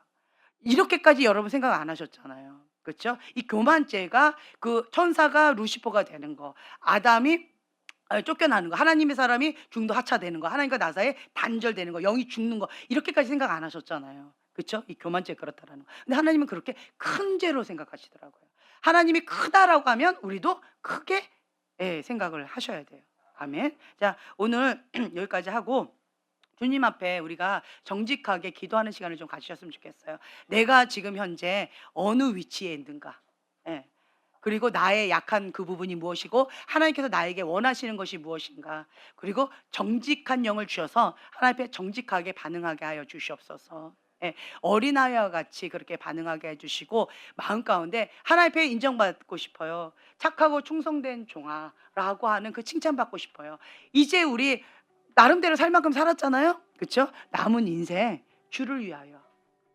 S1: 이렇게까지 여러분 생각 안 하셨잖아요. 그렇죠? 이 교만죄가 그 천사가 루시퍼가 되는 거, 아담이 쫓겨나는 거, 하나님의 사람이 중도 하차되는 거, 하나님과 나 사이에 단절되는 거, 영이 죽는 거, 이렇게까지 생각 안 하셨잖아요. 그렇죠? 이 교만죄 그렇다라는 거. 근데 하나님은 그렇게 큰 죄로 생각하시더라고요. 하나님이 크다라고 하면 우리도 크게 생각을 하셔야 돼요. 아멘. 자, 오늘 여기까지 하고 주님 앞에 우리가 정직하게 기도하는 시간을 좀 가지셨으면 좋겠어요. 내가 지금 현재 어느 위치에 있는가? 예. 그리고 나의 약한 그 부분이 무엇이고 하나님께서 나에게 원하시는 것이 무엇인가? 그리고 정직한 영을 주셔서 하나님 앞에 정직하게 반응하게 하여 주시옵소서. 예. 어린아이와 같이 그렇게 반응하게 해주시고 마음 가운데 하나님 앞에 인정받고 싶어요. 착하고 충성된 종아라고 하는 그 칭찬받고 싶어요. 이제 우리 나름대로 살 만큼 살았잖아요. 그렇죠? 남은 인생 주를 위하여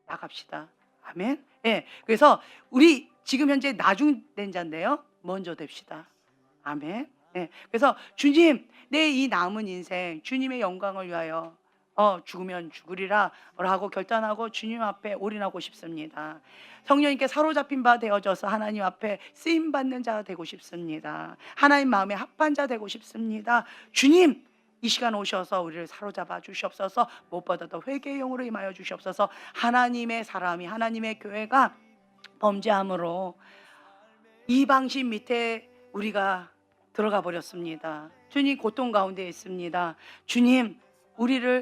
S1: 나갑시다. 아멘. 예. 그래서 우리 지금 현재 나중된 자인데요. 먼저 됩시다. 아멘. 예. 그래서 주님, 내 이 남은 인생 주님의 영광을 위하여 죽으면 죽으리라 라고 결단하고 주님 앞에 올인하고 싶습니다. 성령님께 사로잡힌 바 되어져서 하나님 앞에 쓰임받는 자 되고 싶습니다. 하나님 마음에 합한 자 되고 싶습니다. 주님, 이 시간 오셔서 우리를 사로잡아 주시옵소서. 무엇보다도 회개의 영으로 임하여 주시옵소서. 하나님의 사람이, 하나님의 교회가 범죄함으로 이방신 밑에 우리가 들어가 버렸습니다. 주님, 고통 가운데 있습니다. 주님,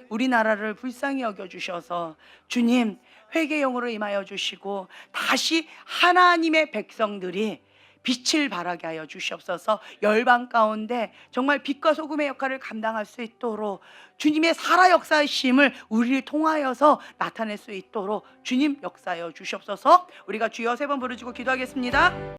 S1: 우리나라를 불쌍히 여겨 주셔서 주님, 회개의 영으로 임하여 주시고 다시 하나님의 백성들이 빛을 발하게 하여 주시옵소서. 열방 가운데 정말 빛과 소금의 역할을 감당할 수 있도록 주님의 살아 역사하심을 우리를 통하여서 나타낼 수 있도록 주님 역사하여 주시옵소서. 우리가 주여 3번 부르짖고 기도하겠습니다.